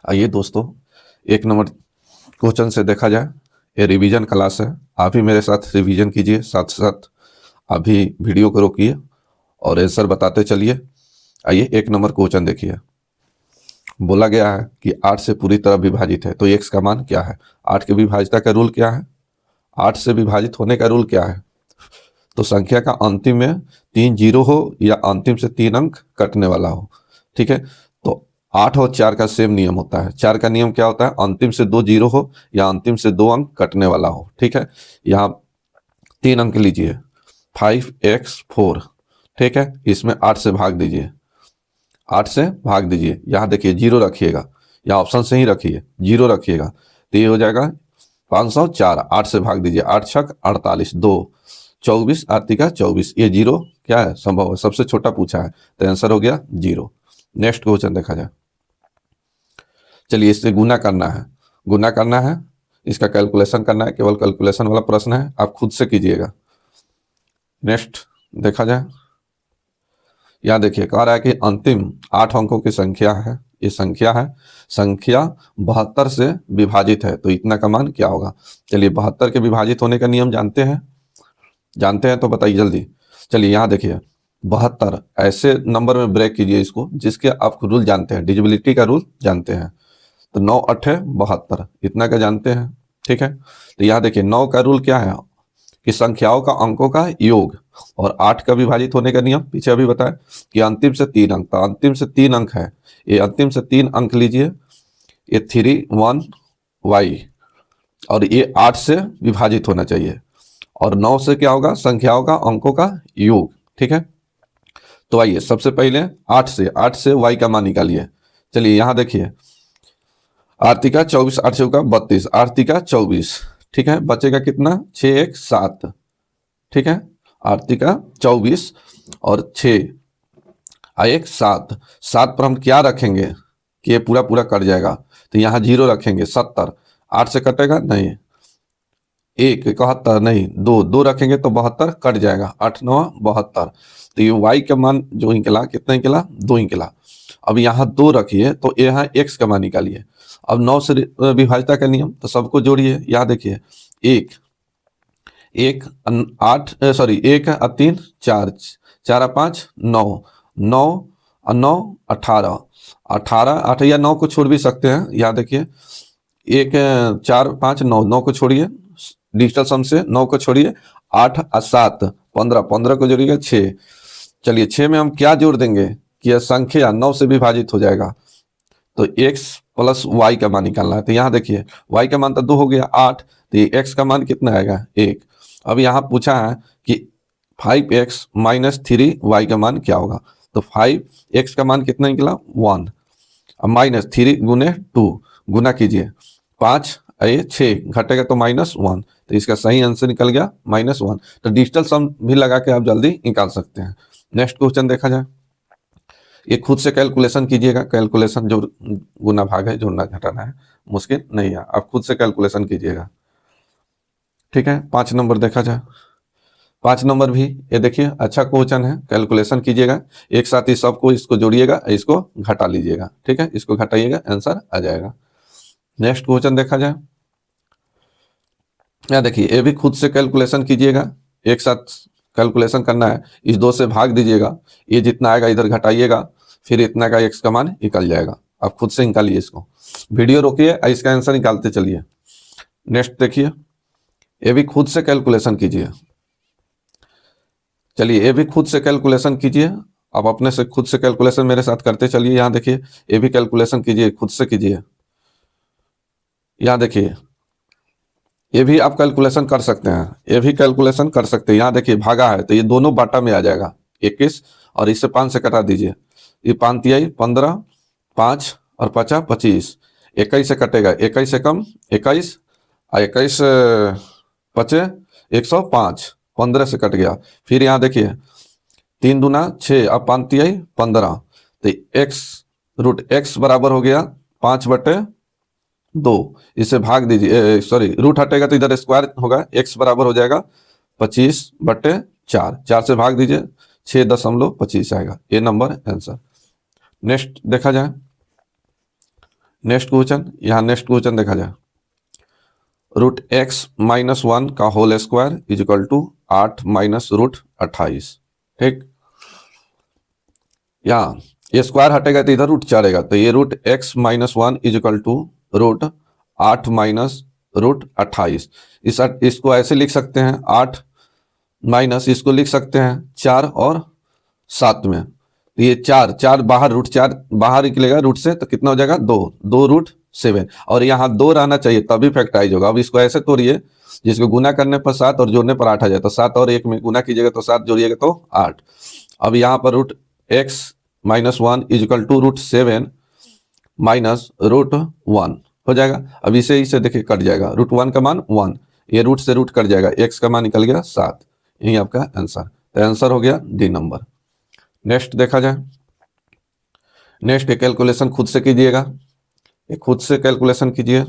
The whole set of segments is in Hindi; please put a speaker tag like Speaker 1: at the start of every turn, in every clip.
Speaker 1: आइए दोस्तों, एक नंबर क्वेश्चन से देखा जाए। ये रिवीजन क्लास है, आप भी मेरे साथ रिवीजन कीजिए, साथ साथ आप भी वीडियो को रोकिए और आंसर बताते चलिए। आइए एक नंबर क्वेश्चन देखिए। बोला गया है कि 8 से पूरी तरह विभाजित है, तो x का मान क्या है। 8 के विभाज्यता का रूल क्या है, 8 से विभाजित होने का रूल क्या है। तो संख्या का अंतिम में 3 जीरो हो या अंतिम से 3 अंक कटने वाला हो। ठीक है, तो 8 और 4 का सेम नियम होता है। 4 का नियम क्या होता है, अंतिम से 2 जीरो हो या अंतिम से 2 अंक कटने वाला हो। ठीक है, यहाँ 3 अंक लीजिए, 5x4। ठीक है, इसमें 8 से भाग दीजिए, 8 से भाग दीजिए। यहाँ देखिए जीरो रखिएगा, यहाँ ऑप्शन से ही रखिए, जीरो रखिएगा तो ये हो जाएगा 504। 8 से भाग दीजिए, 8 छक 48, 2 24, आर्तिका 24। ये जीरो क्या है, संभव है, सबसे छोटा पूछा है तो आंसर हो गया जीरो। नेक्स्ट क्वेश्चन देखा जाए। चलिए इससे गुना करना है, गुना करना है, इसका कैलकुलेशन करना है, केवल कैलकुलेशन वाला प्रश्न है, आप खुद से कीजिएगा। नेक्स्ट देखा जाए। यहाँ देखिए कह रहा है कि अंतिम 8 अंकों की संख्या है, ये संख्या है, संख्या 72 से विभाजित है, तो इतना का मान क्या होगा। चलिए 72 के विभाजित होने का नियम जानते हैं, जानते हैं तो बताइए जल्दी। चलिए यहाँ देखिए 72 ऐसे नंबर में ब्रेक कीजिए इसको जिसके आप रूल जानते हैं, डिविजिबिलिटी का रूल जानते हैं। तो 9 8 72, इतना का जानते हैं। ठीक है, तो यहाँ देखिए 9 का रूल क्या है कि संख्याओं का अंकों का योग, और 8 का विभाजित होने का नियम पीछे अभी बताया कि अंतिम से 3 अंक, तो अंतिम से 3 अंक है, ये अंतिम से 3 अंक लीजिए, ये 3 1 y, और ये 8 से विभाजित होना चाहिए, और 9 से क्या होगा, संख्याओं का अंकों का योग। ठीक है, तो आइए सबसे पहले 8 से y का मान निकालिए। चलिए यहाँ देखिए, आर्तिका 24, 8 चौका 32, आर्तिका 24। ठीक है, बचेगा कितना, 6 1 7। ठीक है, आर्तिका 24 और 6 1 7, 7 पर हम क्या रखेंगे कि ये पूरा पूरा कट जाएगा, तो यहाँ जीरो रखेंगे, 70। 8 से कटेगा नहीं, 1 71 नहीं, 2 2 रखेंगे तो 72 कट जाएगा, 8 9 72। तो ये y का मान जो निकला कितना निकला, 2 निकला। अब यहाँ 2 रखिए तो यहाँ x का मान निकालिए। अब 9 से विभाज्यता का नियम, तो सबको जोड़िए। यहाँ देखिए 1 1 8 सॉरी 1 3 4 4 5 9 9 9 18 18 8 या 9 को छोड़ भी सकते हैं। यहाँ देखिए 1 4 5 9 9 को छोड़िए, डिजिटल सम से 9 को छोड़िए, 8 7 15 15 को जोड़िएगा 6। चलिए 6 में हम क्या जोड़ देंगे कि यह संख्या 9 से विभाजित हो जाएगा, तो x प्लस y का मान निकालना है। तो यहाँ देखिए y का मान तो 2 हो गया 8, तो ये x का मान कितना आएगा 1। अब यहाँ पूछा है कि 5x माइनस 3y का मान क्या होगा, तो 5x का मान कितना निकला 1, अब माइनस 3 गुने 2 गुना कीजिए, 5 ये 6 घटेगा तो -1, तो इसका सही आंसर निकल गया -1। तो डिजिटल सम भी लगा के आप जल्दी निकाल सकते हैं। नेक्स्ट क्वेश्चन देखा जाए। ये खुद से कैलकुलेशन कीजिएगा, कैलकुलेशन जो गुना भाग है, जोड़ना घटाना है, मुश्किल नहीं है, आप खुद से कैलकुलेशन कीजिएगा। ठीक है, 5 नंबर देखा जाए। 5 नंबर भी ये देखिए अच्छा क्वेश्चन है, कैलकुलेशन कीजिएगा, एक साथ ही सबको इसको जोड़िएगा, इसको घटा लीजिएगा। ठीक है, इसको घटाइएगा, आंसर आ जाएगा। नेक्स्ट क्वेश्चन देखा जाए। यहाँ देखिए ये भी खुद से कैलकुलेशन कीजिएगा, एक साथ कैलकुलेशन करना है, इस 2 से भाग दीजिएगा, ये जितना आएगा इधर घटाइएगा, फिर इतना का x का मान निकल जाएगा। आप खुद से निकालिए, इसको वीडियो रोकिए, इसका आंसर निकालते चलिए। नेक्स्ट देखिए, ये भी खुद से कैलकुलेशन कीजिए। चलिए ये भी खुद से कैलकुलेशन कीजिए, आप अपने से खुद से कैलकुलेशन मेरे साथ करते चलिए। यहाँ देखिए ये भी कैलकुलेशन कीजिए, खुद से कीजिए। यहाँ देखिए ये भी आप कैलकुलेशन कर सकते हैं, ये भी कैलकुलेशन कर सकते हैं। यहाँ देखिए भागा है तो ये दोनों बाटा में आ जाएगा 21, और इससे 5 से कटा दीजिए, ये 5 तिहाई 15, 5 और 50 25, 21 से कटेगा, 21 से कम 21, और 21 बचे 105, 15 से कट गया। फिर यहाँ देखिए 3 दूना 6, अब 5 तिहाई 15, तो x रूट x बराबर हो गया 5/2, इसे भाग दीजिए, सॉरी रूट हटेगा तो इधर स्क्वायर होगा, x बराबर हो जाएगा 25/4, 4 से भाग दीजिए 6.25 आएगा, ये नंबर आंसर। नेक्स्ट देखा जाए। नेक्स्ट क्वेश्चन, यहाँ नेक्स्ट क्वेश्चन देखा जाए, रूट एक्स माइनस 1 का whole square is equal to 8 minus root 28। ठीक, यहाँ ये स्क्वायर हटेगा तो इधर रूट चढ़ेगा, तो ये root x minus 1 is equal to root 8 minus root 28। इसको ऐसे लिख सकते हैं 8 माइनस इसको लिख सकते हैं 4 और 7 में, तो ये 4 बाहर, रूट 4 बाहर निकलेगा रूट से, तो कितना हो जाएगा 2 रूट 7, और यहाँ 2 रहना चाहिए तभी फैक्टराइज होगा। अब इसको ऐसे तोड़िए जिसको गुना करने पर 7 और जोड़ने पर 8 आ जाए, तो 7 और 1 में गुना कीजिएगा तो 7 जोड़िएगा तो 8। अब यहाँ पर root x minus 1 is equal to root 7 minus root 1 हो जाएगा। अब इसे देखिए कट जाएगा, रूट 1 का मान 1, ये रूट से रूट कट जाएगा, एक्स का मान निकल गया 7, यही आपका आंसर। तो आंसर हो गया डी नंबर। नेक्स्ट देखा जाए, नेक्स्ट कैलकुलेशन खुद से कीजिएगा, खुद से कैलकुलेशन कीजिए।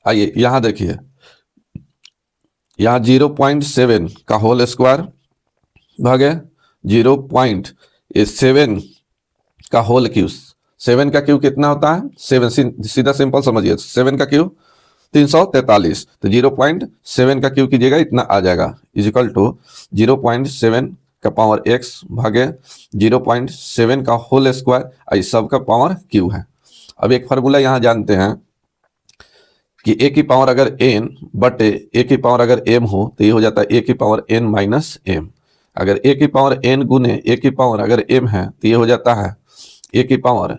Speaker 1: आइए यहां देखिए, यहां 0.7 का होल स्क्वायर भागे 0.7 का होल क्यूब। 7 का क्यूब कितना होता है 7, सीधा सिंपल समझिए, 7 का क्यूब 343, तो 0.7 का क्यूब कीजिएगा इतना आ जाएगा, इज इक्वल टू 0.7 का पावर एक्स भागे 0.7 का होल स्क्वायर, इस सब का पावर क्यू है। अब एक फार्मूला यहाँ जानते हैं कि ए की पावर अगर एन बटे ए की पावर अगर एम हो तो ये हो जाता है ए की पावर एन माइनस एम। अगर ए की पावर एन गुने ए की पावर अगर एम है तो ये हो जाता है ए की पावर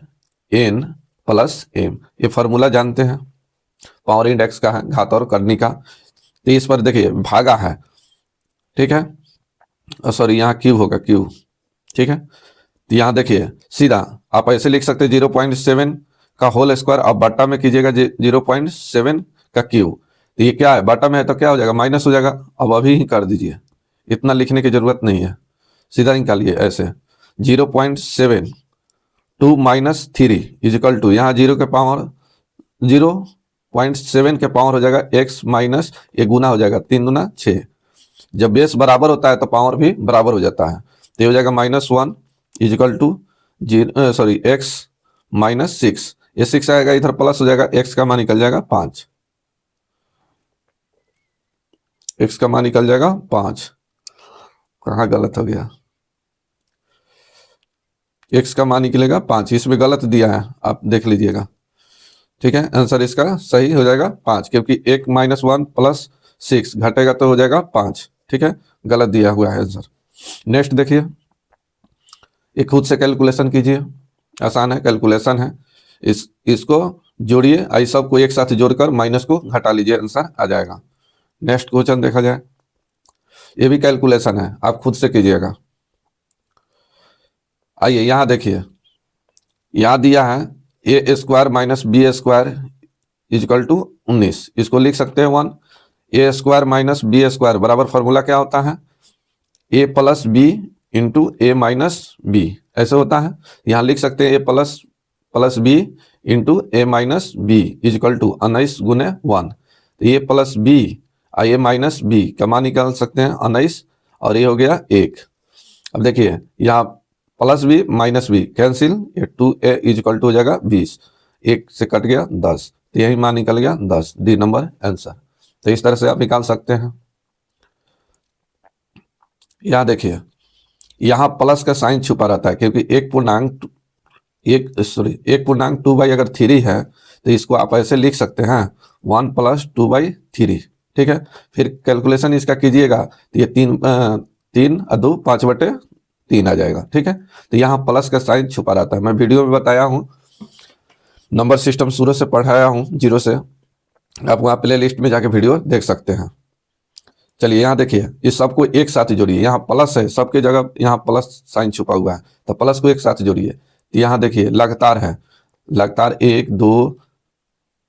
Speaker 1: एन प्लस एम। ये फार्मूला जानते हैं, पावर इंडेक्स का है, घात और करनी का। तो इस पर देखिए भागा है, ठीक है, सॉरी यहाँ क्यूब होगा क्यूब, ठीक है। तो यहाँ देखिए सीधा आप ऐसे लिख सकते हैं 0.7 का होल स्क्वायर, आप बट्टा में कीजिएगा 0.7 का क्यूब, तो ये क्या है बट्टा में है तो क्या हो जाएगा माइनस हो जाएगा। अब अभी ही कर दीजिए, इतना लिखने की जरूरत नहीं है, सीधा निकालिए ऐसे 0.7 2 माइनस 3 इज इक्वल टू, यहाँ 0 के पावर 0.7 के पावर हो जाएगा x माइनस ये गुना हो जाएगा 3 दूना 6। जब बेस बराबर होता है तो पावर भी बराबर हो जाता है, तो ये हो जाएगा -1 is equal to x minus 6, ये 6 आएगा इधर प्लस हो जाएगा, x का मान निकल जाएगा 5, x का मान निकल जाएगा 5। कहाँ गलत हो गया, x का मान निकलेगा 5, इसमें गलत दिया है आप देख लीजिएगा, ठीक है। आंसर इसका सही हो जाएगा 5, क्योंकि 1 माइनस 1 प्लस 6 घटेगा तो हो जाएगा 5, ठीक है, गलत दिया हुआ है आंसर। नेक्स्ट देखिए, ये खुद से कैलकुलेशन कीजिए, आसान है, कैलकुलेशन है। इसको जोड़िए, आई सब को एक साथ जोड़कर माइनस को घटा लीजिए, आंसर आ जाएगा। नेक्स्ट क्वेश्चन देखा जाए, ये भी कैलकुलेशन है, आप खुद से कीजिएगा। आइए यहाँ देखिए, यहाँ दिया है a square minus b square is equal to 19, इसको लिख सकते हैं 1। A square minus b square बराबर फार्मूला क्या होता है a plus b into a minus b, ऐसे होता है। यहाँ लिख सकते हैं a plus b into a minus b is equal to 19 गुने 1, तो ए प्लस बी और ए माइनस बी का मान निकाल सकते हैं 19, और ये हो गया 1। अब देखिए यहाँ plus B minus B cancel, ये 2a इज इक्वल टू हो जाएगा 20, 1 से कट गया 10, तो यही मान निकल गया 10, डी नंबर आंसर। तो इस तरह से आप निकाल सकते हैं। यहाँ देखिए, यहाँ प्लस का साइन छुपा रहता है, क्योंकि 1.2 अगर 3 है तो इसको आप ऐसे लिख सकते हैं 1 + 2/3, ठीक है। फिर कैलकुलेशन इसका कीजिएगा तो ये 3 और 2 5/3 आ जाएगा, ठीक है। तो यहाँ प्लस का साइन छुपा रहता है, मैं वीडियो में बताया हूँ, नंबर सिस्टम शुरू से पढ़ाया हूँ 0 से, आप वहाँ प्ले लिस्ट में जाके वीडियो देख सकते हैं। चलिए यहाँ देखिए, इस सबको एक साथ जोड़िए, यहाँ प्लस है सबके जगह, यहाँ प्लस साइन छुपा हुआ है, तो प्लस को एक साथ जोड़िए। तो यहाँ देखिए लगातार है, लगातार 1 2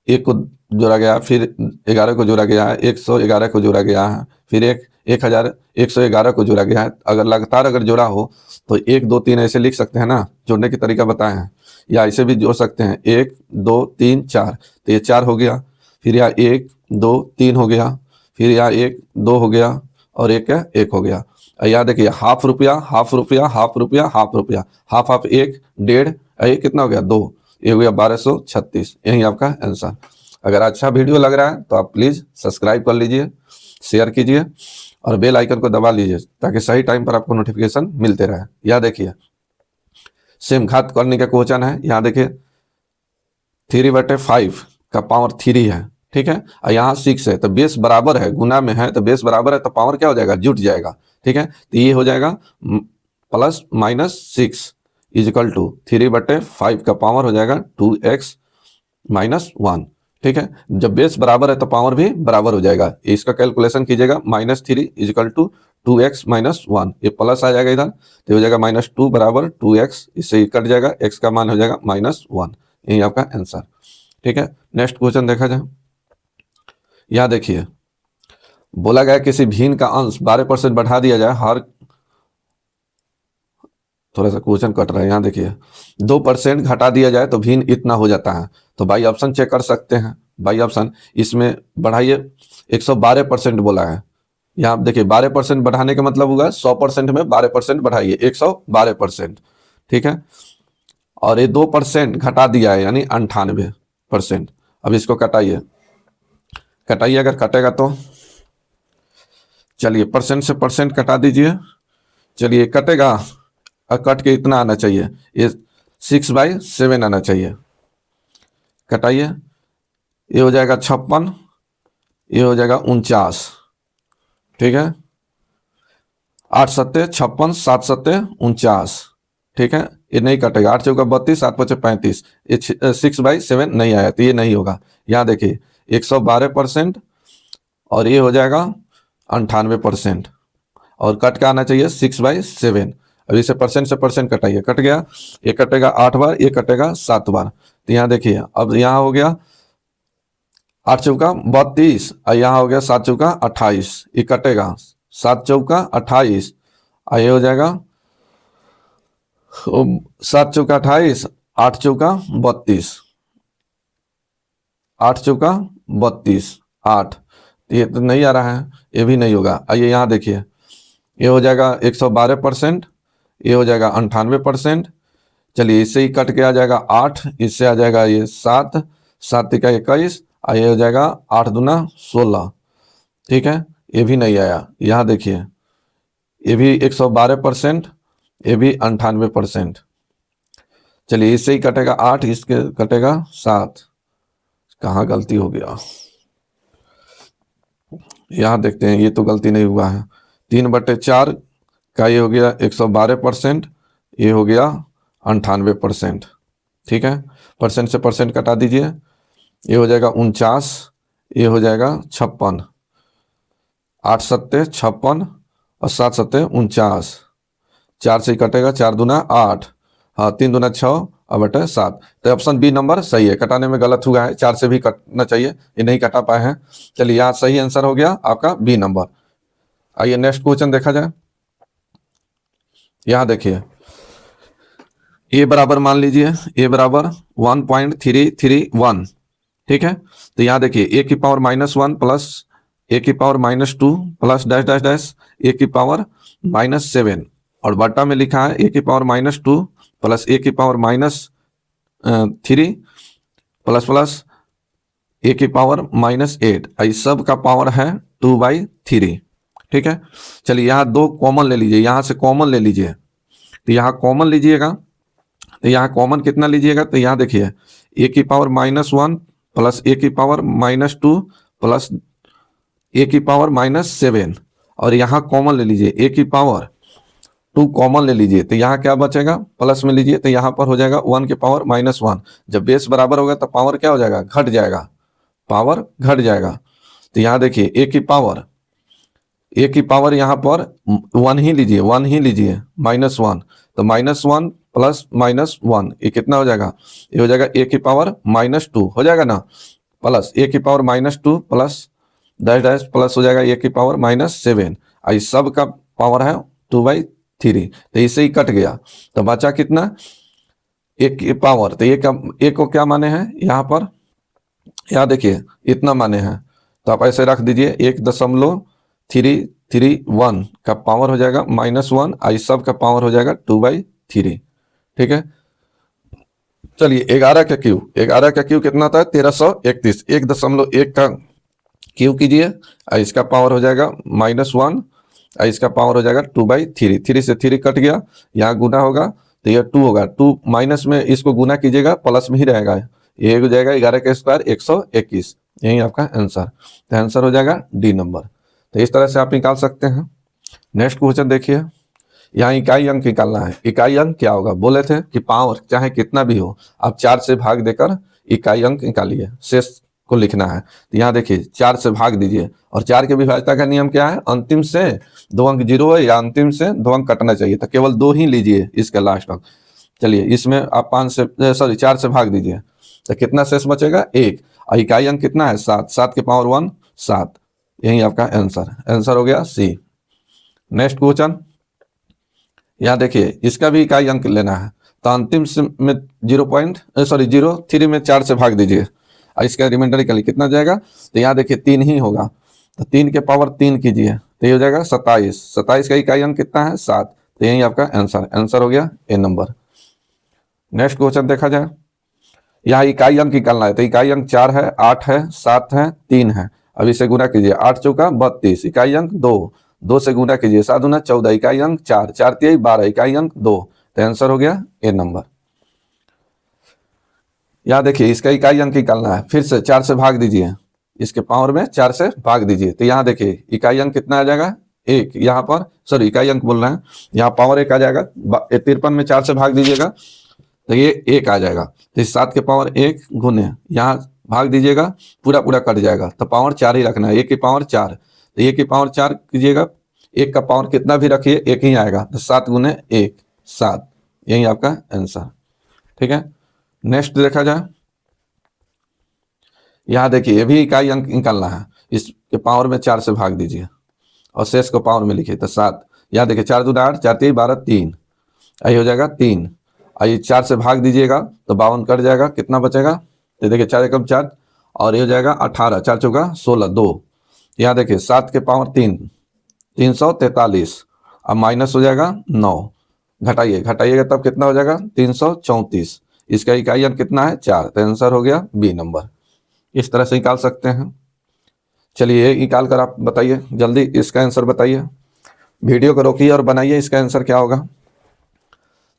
Speaker 1: 1 को जोड़ा गया, फिर 11 को जोड़ा गया है, 111 को जोड़ा गया है, फिर 1111 को जोड़ा गया है। अगर लगातार अगर जोड़ा हो तो 1 2 3 ऐसे लिख सकते हैं ना, जोड़ने की तरीका बताए हैं, या ऐसे भी जोड़ सकते हैं 1 2 3 4, तो ये 4 हो गया, फिर यहाँ 1 2 3 हो गया, फिर यहाँ 1 2 हो गया, और 1 हो गया। यहाँ देखिए ₹1/2 ½ रुपया, ½ रुपया, ½ रुपया, हाफ 1 1.5, ये कितना हो गया 2, ये हो गया 1236। यही आपका आंसर। अगर अच्छा वीडियो लग रहा है तो आप प्लीज़ सब्सक्राइब कर लीजिए, शेयर कीजिए और बेल आइकन को दबा लीजिए ताकि सही टाइम पर आपको नोटिफिकेशन मिलते रहे। यहाँ देखिए सेम घात करने का क्वेश्चन है। यहाँ देखिए 3/5 का पावर 3 है, ठीक है, और यहाँ 6 है, तो बेस बराबर है, गुना में है तो बेस बराबर है तो पावर क्या हो जाएगा, जुट जाएगा, ठीक है। तो ये हो जाएगा +-6 इजिकल टू 3/5 का पावर हो जाएगा 2x - 1, ठीक है। जब बेस बराबर है तो पावर भी बराबर हो जाएगा। इसका कैलकुलेशन कीजिएगा, -3 इजिकल टू 2x - 1, ये प्लस आ जाएगा इधर तो हो जाएगा -2 बराबर 2x, इससे ही कट जाएगा, x का मान हो जाएगा -1। यही आपका आंसर, ठीक है। नेक्स्ट क्वेश्चन देखा जाए। यह देखिए बोला गया किसी भिन्न का अंश 12% बढ़ा दिया जाए, हर थोड़ा सा क्वेश्चन कट रहा है। यहाँ देखिए 2% घटा दिया जाए तो भिन्न इतना हो जाता है। तो बाई ऑप्शन चेक कर सकते हैं। बाई ऑप्शन इसमें बढ़ाइए, 112% बोला है। यहाँ आप देखिए 12% बढ़ाने का मतलब होगा 100% में 12% बढ़ाइए, 112%, ठीक है। और ये 2% घटा दिया है यानी 98%। अब इसको कटाइए, कटाइए, अगर कटेगा तो चलिए परसेंट से परसेंट कटा दीजिए। चलिए कटेगा और कट के इतना आना चाहिए, ये 6/7 आना चाहिए। कटाइए, ये हो जाएगा 56, ये हो जाएगा 49, ठीक है। 8 सत्ते 56, 7 सत्ते 49, ठीक है। ये नहीं कटेगा, 8 चौका 32, 7 पचे 35, ये 6/7 नहीं आया तो ये नहीं होगा। यहाँ देखिए 112% और ये हो जाएगा 98% और कट का आना चाहिए 6/7। अब इसे परसेंट से परसेंट कटाइए, कट गया, ये कटेगा 8 बार, ये कटेगा 7 बार। तो यहाँ देखिए अब यहाँ हो गया 8 चौका 32 और यहाँ हो गया 7 चौका 28, ये कटेगा 7 चौका 28 और ये हो जाएगा 7 चौका 28, 8 चौका 32, 8 चौका 32, 8, ये तो नहीं आ रहा है, ये भी नहीं होगा। आइए यहाँ देखिए ये हो जाएगा 112%, ये हो जाएगा 98%। चलिए इससे ही कट के आ जाएगा 8, इससे आ जाएगा ये 7, 7 का 21 और ये हो जाएगा 8 दूना 16, ठीक है। ये भी नहीं आया। यहाँ देखिए ये भी 112%, ये भी 98%। चलिए इससे ही कटेगा 8, इसके कटेगा 7, कहाँ गलती हो गया, यहाँ देखते हैं, ये तो गलती नहीं हुआ है। 3/4 का ये हो गया 112%, ये हो गया 98%, ठीक है। परसेंट से परसेंट कटा दीजिए, ये हो जाएगा 49, ये हो जाएगा 56, 8 सत्ते 56 और 7 सत्ते 49, 4 से ही कटेगा, 4 दूना 8, हाँ 3 दूना 6 और बटे 7। तो ऑप्शन बी नंबर सही है, कटाने में गलत हुआ है, 4 से भी कटना चाहिए, ये नहीं कटा पाए हैं। चलिए यहाँ सही आंसर हो गया आपका बी नंबर। आइए नेक्स्ट क्वेश्चन देखा जाए। यहाँ देखिए ए बराबर मान लीजिए, ए बराबर 1.331, ठीक है। तो यहाँ देखिए ए की पावर -1 प्लस ए की power -2 plus dash dash dash a की पावर -7 और बट्टा में लिखा है ए की पावर -2 प्लस ए की पावर -3 प्लस प्लस ए की पावर -8, इस सब का पावर है 2/3, ठीक है। चलिए यहाँ 2 कॉमन ले लीजिए, यहाँ से कॉमन ले लीजिए, तो यहाँ कॉमन लीजिएगा, तो यहाँ कॉमन कितना लीजिएगा, तो यहाँ देखिए ए की पावर -1 प्लस ए की पावर -2 प्लस ए की पावर -7 और यहाँ कॉमन ले लीजिए ए की पावर 2 कॉमन ले लीजिए, तो यहाँ क्या बचेगा, प्लस में लीजिए, तो यहाँ पर हो जाएगा 1 की पावर -1। जब बेस बराबर होगा तो पावर क्या हो जाएगा, घट जाएगा, पावर घट जाएगा। तो यहाँ देखिए ए की पावर यहाँ पर 1 ही लीजिए, 1 ही लीजिए, -1, तो -1 प्लस -1 ये कितना हो जाएगा, ये हो जाएगा ए की पावर -2 हो जाएगा ना, प्लस ए की power -2 plus dash dash plus हो जाएगा ए की पावर -7 और इस सब का पावर है 2/3, तो इसे ही कट गया तो बचा कितना, एक की पावर, तो एक को क्या माने हैं यहाँ पर, यहाँ देखिए इतना माने हैं, तो आप ऐसे रख दीजिए 1.331 का पावर हो जाएगा -1 और इस सब का पावर हो जाएगा 2/3, ठीक है। चलिए 11 का क्यू, 11 का क्यू कितना था 1331, 1.1 का क्यू कीजिए और इसका पावर हो जाएगा -1 और इसका पावर हो जाएगा 2/3, 3 से 3 कट गया, यहाँ गुना होगा तो यह 2 होगा, 2 माइनस में इसको गुना कीजिएगा प्लस में ही रहेगा, ये हो जाएगा 11 का स्क्वायर 121, यही आपका आंसर। तो आंसर हो जाएगा डी नंबर। तो इस तरह से आप निकाल सकते हैं। नेक्स्ट क्वेश्चन देखिए, यहाँ इकाई अंक निकालना है। इकाई अंक क्या होगा, बोले थे कि पावर चाहे कितना भी हो आप 4 से भाग देकर इकाई अंक निकालिए, शेष को लिखना है। तो यहाँ देखिए 4 से भाग दीजिए और 4 के विभाज्यता का नियम क्या है, अंतिम से 2 अंक 0 है या अंतिम से 2 अंक कटना चाहिए, तो केवल 2 ही लीजिए इसका लास्ट अंक। चलिए इसमें आप 4 से भाग दीजिए तो कितना शेष बचेगा 1, और इकाई अंक कितना है 7, 7 के पावर 1 7, यही आपका आंसर, आंसर हो गया सी। नेक्स्ट क्वेश्चन, यहाँ देखिए इसका भी इकाई अंक लेना है, तो अंतिम में 0.3 में 4 से भाग दीजिए और इसका रिमाइंडर निकालिए कितना जाएगा, तो यहाँ देखिए 3 ही होगा, तो 3 के पावर 3 कीजिए तो ये हो जाएगा 27, 27 का इकाई अंक कितना है 7, तो यही आपका आंसर, आंसर हो गया ए नंबर। नेक्स्ट क्वेश्चन देखा जाए, यहाँ इकाई अंक निकालना है, तो इकाई अंक 4 है, 8 है, 7 है, 3 है। अब इसे गुना कीजिए, 8 चौका 32, इकाई अंक 2, 2 से गुना कीजिए 7 दूना 14, इकाई अंक 4, 4 तिहाई 12, इकाई अंक 2, तो आंसर हो गया ए नंबर। यहाँ देखिए इसका इकाई अंक निकालना है, फिर से 4 से भाग दीजिए, इसके पावर में 4 से भाग दीजिए, तो यहाँ देखिए इकाई अंक कितना आ जाएगा 1, यहाँ पर सॉरी इकाई अंक बोल रहे हैं, यहाँ पावर 1 आ जाएगा, 53 में 4 से भाग दीजिएगा तो ये 1 आ जाएगा, तो इस 7 के पावर 1 गुने यहाँ भाग दीजिएगा पूरा पूरा कट जाएगा, तो पावर 4 ही रखना है, 1 की पावर 4, तो 1 की पावर 4 कीजिएगा, 1 का पावर कितना भी रखिए 1 ही आएगा, तो 7 गुने 1 7, यही आपका आंसर, ठीक है। नेक्स्ट देखा जाए, यहाँ देखिए ये भी इकाई अंक निकालना है, इसके पावर में 4 से भाग दीजिए और शेष को पावर में लिखिए, तो 7, यहाँ देखिए 4 दूना 8, 4 तिहाई 12, 3, यही हो जाएगा 3, आइए 4 से भाग दीजिएगा तो 52 कट जाएगा, कितना बचेगा, तो देखिए 4 एकम 4 और ये हो जाएगा 18, 4 चौका 16, 2, यहाँ देखिए 7 के पावर 3 343, अब माइनस हो जाएगा 9, घटाइएगा तब कितना हो जाएगा 334, इसका इकाई अंक कितना है 4, तो आंसर हो गया बी नंबर। इस तरह से निकाल सकते हैं। चलिए ये निकाल कर आप बताइए, जल्दी इसका आंसर बताइए, वीडियो को रोकिए और बनाइए इसका आंसर क्या होगा।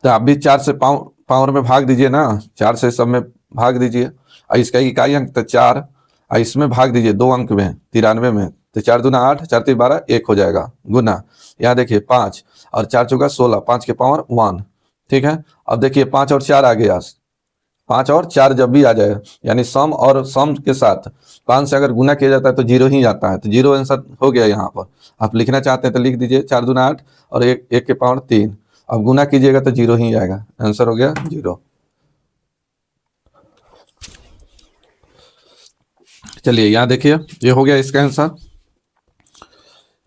Speaker 1: तो आप भी 4 से पावर में भाग दीजिए ना, 4 से सब में भाग दीजिए और इसका इकाई अंक तो 4 और इसमें भाग दीजिए 2 अंक में 93 में, तो 4 दूना 8, 4 तिहाई 12, 1 हो जाएगा गुना, यहाँ देखिए 5 और 4 चौका 16, 5 के पावर 1, ठीक है। अब देखिए 5 और 4 आ गया, 5 और 4 जब भी आ जाए यानी सम और सम के साथ 5 से अगर गुना किया जाता है तो 0 ही आता है, तो 0 आंसर हो गया। यहाँ पर आप लिखना चाहते हैं तो लिख दीजिए 4 दूना 8 और 1 के पावर 3, अब गुना कीजिएगा तो 0 ही आएगा, आंसर हो गया 0। चलिए यहाँ देखिए ये हो गया इसका आंसर।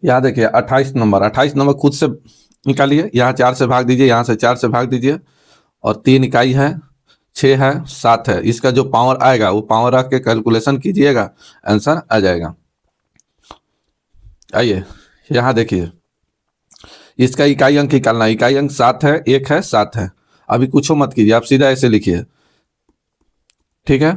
Speaker 1: यहाँ देखिए 28 नंबर खुद से निकालिए, यहाँ 4 से भाग दीजिए, यहाँ से 4 से भाग दीजिए और 3 इकाई है, 6 है, 7 है, इसका जो पावर आएगा वो पावर रख के कैलकुलेशन कीजिएगा, आंसर आ जाएगा। आइए यहाँ देखिए इसका इकाई अंक निकालना, इकाई अंक 7 है, 1 है, 7 है, अभी कुछ मत कीजिए, आप सीधा ऐसे लिखिए, ठीक है,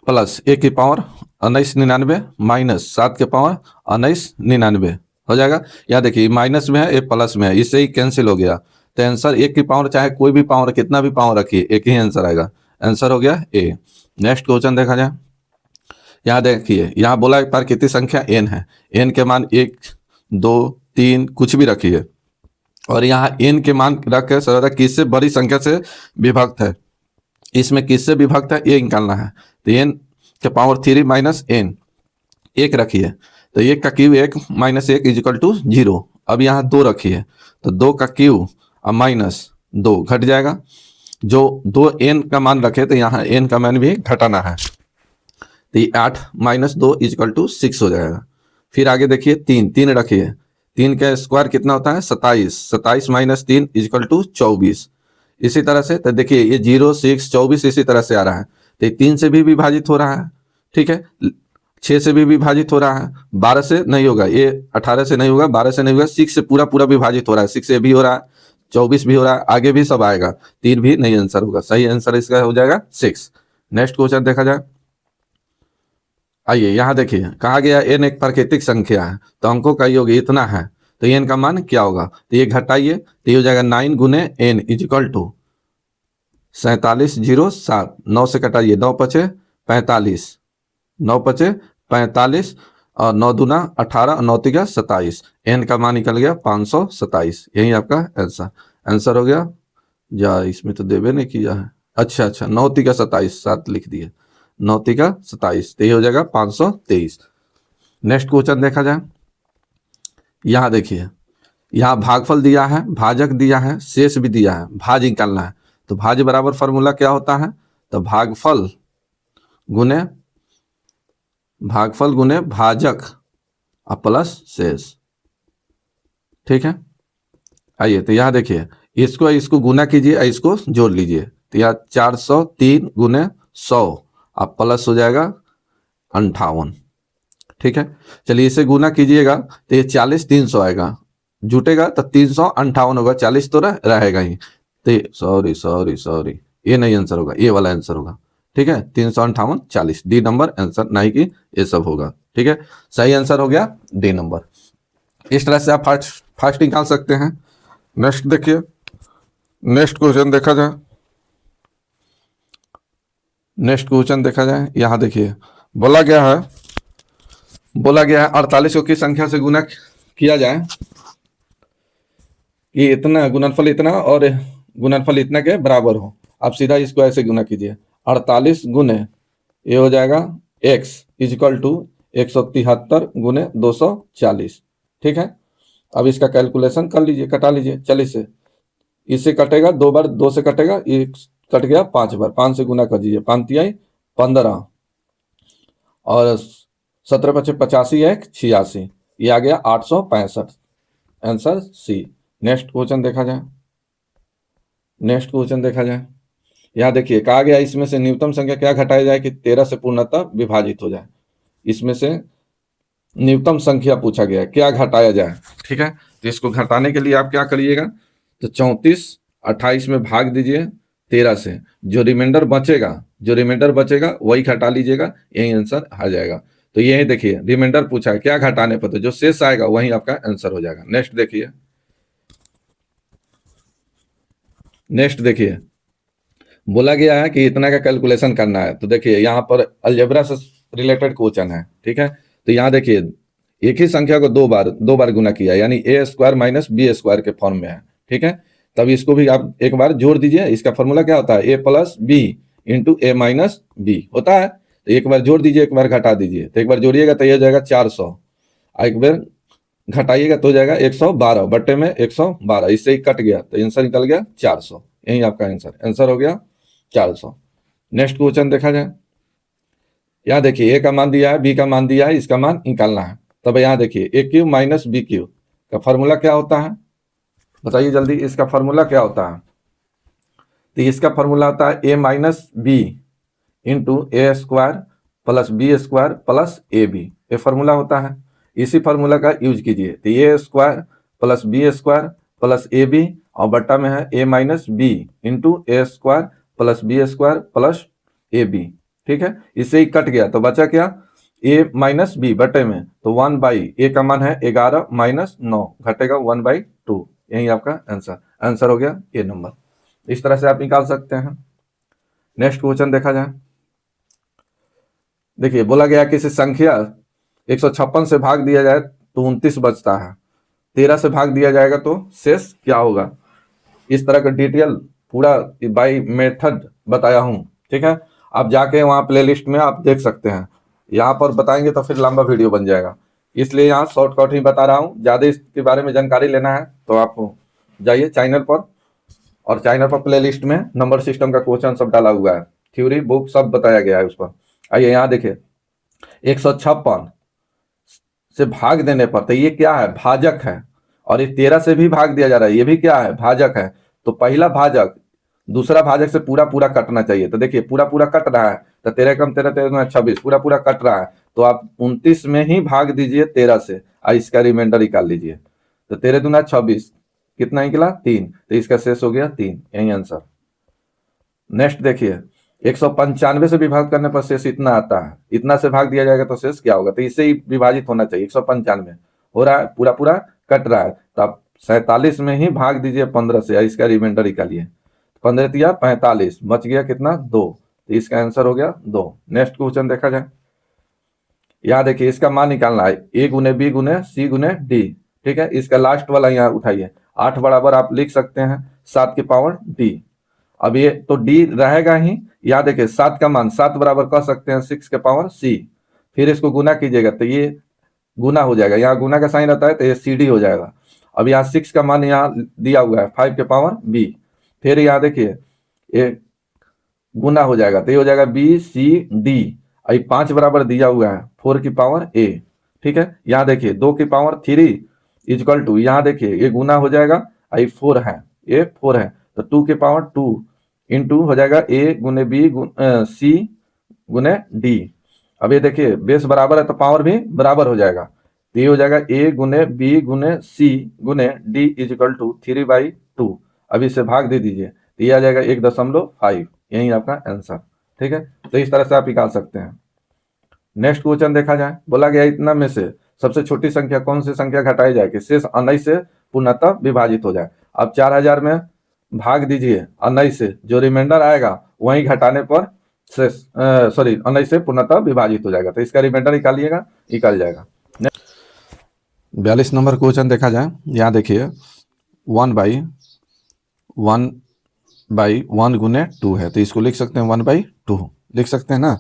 Speaker 1: प्लस 1 की पावर 1999 माइनस 7 के पावर 1999 हो जाएगा। यहाँ देखिए माइनस में है, ये प्लस में है, इससे ही कैंसिल हो गया, तो आंसर 1 की पावर चाहे कोई भी पावर कितना भी पावर रखिए 1 ही आंसर आएगा, आंसर हो गया ए। नेक्स्ट क्वेश्चन देखा जाए, यहाँ देखिए यहाँ बोला एक प्राकृतिक संख्या n है, n के मान 1 2 3 कुछ भी रखिए और यहाँ n के मान रख के सर्वदा किससे बड़ी संख्या से विभक्त है, इसमें किससे विभक्त है ये निकालना है, तो n के पावर 3 माइनस n 1 रखिए, तो 1 का क्यूब 1 माइनस 1 इजिकल टू 0, अब यहाँ 2 रखिए तो 2 का क्यूब अब माइनस 2 घट जाएगा, जो 2 n का मान रखे तो यहाँ n का मान भी घटाना है, तो ये 8 माइनस 2 इजिकल टू 6 हो जाएगा। फिर आगे देखिए 3 रखिए, 3 का स्क्वायर कितना होता है 27, 27 माइनस 3 इजिकल टू 24, इसी तरह से तो देखिए ये 0 6 24 इसी तरह से आ रहा है, तो 3 से भी विभाजित हो रहा है, ठीक है, 6 से भी विभाजित हो रहा है, 12 से नहीं होगा, ये 18 से नहीं होगा, 12 से नहीं होगा, 6 से पूरा पूरा विभाजित हो रहा है, 6 से भी हो रहा है, 24 भी हो रहा है, आगे भी सब आएगा, 3 भी नहीं आंसर होगा। सही आंसर इसका हो जाएगा 6। नेक्स्ट क्वेश्चन देखा जाए। आइए यहाँ देखिए, कहा गया n एक प्राकृतिक संख्या है तो अंकों का योग इतना है, तो n का मान क्या होगा? तो ये घटाइए, तो ये हो जाएगा 9 गुने n इजिकल टू 4707। 9 से कटाइए, 9 पचे 45, 9 पचे 45 और 9 दूना 18 और 9 तिगा 27। n का मान निकल गया 527। यही आपका आंसर आंसर हो गया। या इसमें तो देवे नहीं किया है, अच्छा 9 तिगा 27, 7 लिख दिए, 9 तिगा 27, तो ये हो जाएगा 523। नेक्स्ट क्वेश्चन देखा जाए। यहाँ देखिए, यहाँ भागफल दिया है, भाजक दिया है, शेष भी दिया है, भाज निकालना है। तो भाज बराबर फॉर्मूला क्या होता है? तो भागफल गुने भाजक और प्लस शेष। ठीक है, आइए तो यहाँ देखिए, इसको गुना कीजिए, इसको जोड़ लीजिए, तो यहाँ 403 गुने 100 अब प्लस हो जाएगा 58। ठीक है, चलिए इसे गुना कीजिएगा तो ये 40 300 आएगा, जुटेगा तो 358 होगा, 40 तो रहेगा ही। तो सॉरी ये नहीं आंसर होगा, ये वाला आंसर होगा। ठीक है, 358 40, डी नंबर आंसर, नहीं कि ये सब होगा। ठीक है, सही आंसर हो गया डी नंबर। इस तरह से आप फास्ट निकाल सकते हैं। नेक्स्ट देखिए, नेक्स्ट क्वेश्चन देखा जाए। यहाँ देखिए, बोला गया है 48 को किस संख्या से गुना किया जाए कि इतना गुणनफल इतना और गुणनफल इतना के बराबर हो। आप सीधा इसको ऐसे गुना कीजिए, 48 गुने ये हो जाएगा x इजिकल टू 173 गुने 240। ठीक है, अब इसका कैलकुलेशन कर लीजिए, कटा लीजिए। चलिए से इससे कटेगा 2 बार, 2 से कटेगा, ये कट गया 5 बार, 5 से गुना कर दीजिए, 5 तिहाई 15 और 17 पचे 85 1 86, ये आ गया 865। Answer C. नेक्स्ट क्वेश्चन देखा जाए। यहाँ देखिए, कहा गया इसमें से न्यूनतम संख्या क्या घटाया जाए कि 13 से पूर्णतः विभाजित हो जाए। इसमें से न्यूनतम संख्या पूछा गया है, क्या घटाया जाए। ठीक है, तो इसको घटाने के लिए आप क्या करिएगा, तो 34 28 में भाग दीजिए 13 से, जो रिमाइंडर बचेगा वही घटा लीजिएगा, यही आंसर आ जाएगा। तो यही देखिए, रिमाइंडर पूछा है, क्या घटाने पर, तो जो शेष आएगा वही आपका आंसर हो जाएगा। नेक्स्ट देखिए, बोला गया है कि इतना का कैलकुलेशन करना है। तो देखिए, यहाँ पर अलजेब्रा से रिलेटेड क्वेश्चन है। ठीक है, तो यहाँ देखिए, एक ही संख्या को दो बार गुना किया, यानी ए स्क्वायर माइनस बी स्क्वायर के फॉर्म में है। ठीक है, तब इसको भी आप एक बार जोड़ दीजिए। इसका फॉर्मूला क्या होता है? A plus b into a minus B होता है। तो एक बार जोड़ दीजिए, एक बार घटा दीजिए। तो एक बार जोड़िएगा तो ये हो जाएगा 400, एक बार घटाइएगा तो हो जाएगा 112 बट्टे में 112, इससे ही कट गया तो आंसर निकल गया 400। यही आपका आंसर हो गया 400। नेक्स्ट क्वेश्चन देखा जाए। यहाँ देखिए, ए का मान दिया है, बी का मान दिया है, इसका मान निकालना है। तब यहाँ देखिए, ए क्यू माइनस बी क्यू का फॉर्मूला क्या होता है? बताइए जल्दी, इसका फॉर्मूला क्या होता है? तो इसका फॉर्मूला होता है a minus b into a square plus b square plus a b, ये फॉर्मूला होता है। इसी फॉर्मूला का यूज कीजिए। तो a square plus b square plus a b और बट्टा में है a minus b into a square plus b square plus a b. ठीक है, इससे ही कट गया तो बचा क्या? ए माइनस बी बटे में, तो 1/, ए का मान है 11 माइनस 9, घटेगा 1/2। यही आपका आंसर हो गया ए नंबर। इस तरह से आप निकाल सकते हैं। नेक्स्ट क्वेश्चन देखा जाए। देखिए, बोला गया किसी संख्या 156 से भाग दिया जाए तो 29 बचता है, 13 से भाग दिया जाएगा तो शेष क्या होगा? इस तरह का डिटेल पूरा बाय मेथड बताया हूं। ठीक है, आप जाके वहां प्लेलिस्ट में आप देख सकते हैं। यहाँ पर बताएंगे तो फिर लंबा वीडियो बन जाएगा, इसलिए यहाँ शॉर्टकट ही बता रहा हूँ। ज़्यादा इसके बारे में जानकारी लेना है तो आप जाइए चैनल पर, और चैनल पर प्लेलिस्ट में नंबर सिस्टम का क्वेश्चन सब डाला हुआ है, थ्योरी बुक सब बताया गया है उस पर। आइए यहाँ देखिए, 156 से भाग देने पर, तो ये क्या है? भाजक है। और ये 13 से भी भाग दिया जा रहा है, ये भी क्या है? भाजक है। तो पहला भाजक दूसरा भाजक से पूरा कटना चाहिए। तो देखिए, पूरा कट रहा है, तो 13 कम 13 13 26, पूरा कट रहा है। तो आप 29 में ही भाग दीजिए 13 से, और इसका रिमाइंडर निकाल लीजिए। तो 13 दूना 26, कितना निकला 3, तो इसका शेष हो गया 3, यही आंसर। नेक्स्ट देखिए 195 से विभाग करने पर शेष इतना आता है, इतना से भाग दिया जाएगा तो शेष क्या होगा, तो इससे ही विभाजित होना चाहिए। 195 हो रहा है, पूरा पूरा कट रहा है, तो आप 47 में ही भाग दीजिए 15 से, इसका रिमाइंडर निकालिए। 15 दिया 45, बच गया कितना 2, तो इसका आंसर हो गया 2। नेक्स्ट क्वेश्चन देखा जाए, यहाँ देखिए इसका मान निकालना है, ए गुने बी गुने सी गुने डी, ठीक है। इसका लास्ट वाला यहाँ उठाइए, 8 बराबर आप लिख सकते हैं 7 की पावर डी। अब ये तो डी रहेगा ही, यहाँ देखिए 7 का मान 7 बराबर कह सकते हैं 6 के पावर सी, फिर इसको गुना कीजिएगा तो ये गुना हो जाएगा, यहाँ गुना का साइन रहता है तो ये सी डी हो जाएगा। अब यहाँ 6 का मान यहाँ दिया हुआ है 5 के पावर बी, फिर यहाँ देखिए ये गुना हो जाएगा तो ये हो जाएगा बी सी डी। आई 5 बराबर दिया हुआ है 4 की पावर ए, ठीक है। यहाँ देखिए 2 की पावर 3 इजकल टू, यहाँ देखिए ये गुना हो जाएगा, आई 4 है, ये 4 है, तो 2 की पावर 2 इंटू हो जाएगा ए गुने बी सी गुने डी। अब ये देखिए बेस बराबर है तो पावर भी बराबर हो जाएगा, तो ये हो जाएगा ए गुने बी गुने सी गुने डी इजकल टू 3/2। अब इसे भाग दे दीजिए तो ये आ जाएगा 1.5, यही आपका आंसर, ठीक है। तो इस तरह से आप निकाल सकते हैं। नेक्स्ट क्वेश्चन देखा जाए, बोला गया इतना में से सबसे छोटी संख्या कौन सी संख्या घटाई जाए कि शेष 19 से पूर्णतः विभाजित हो जाए। अब 4000 में भाग दीजिए 19 से, जो रिमाइंडर आएगा वही घटाने पर शेष 19 से पूर्णतः विभाजित हो जाएगा, तो इसका रिमाइंडर निकालिएगा, निकल जाएगा। 42 नंबर क्वेश्चन देखा जाए, यहाँ देखिए 1/1 गुने 2 है, तो इसको लिख सकते हैं 1/2 लिख सकते हैं ना।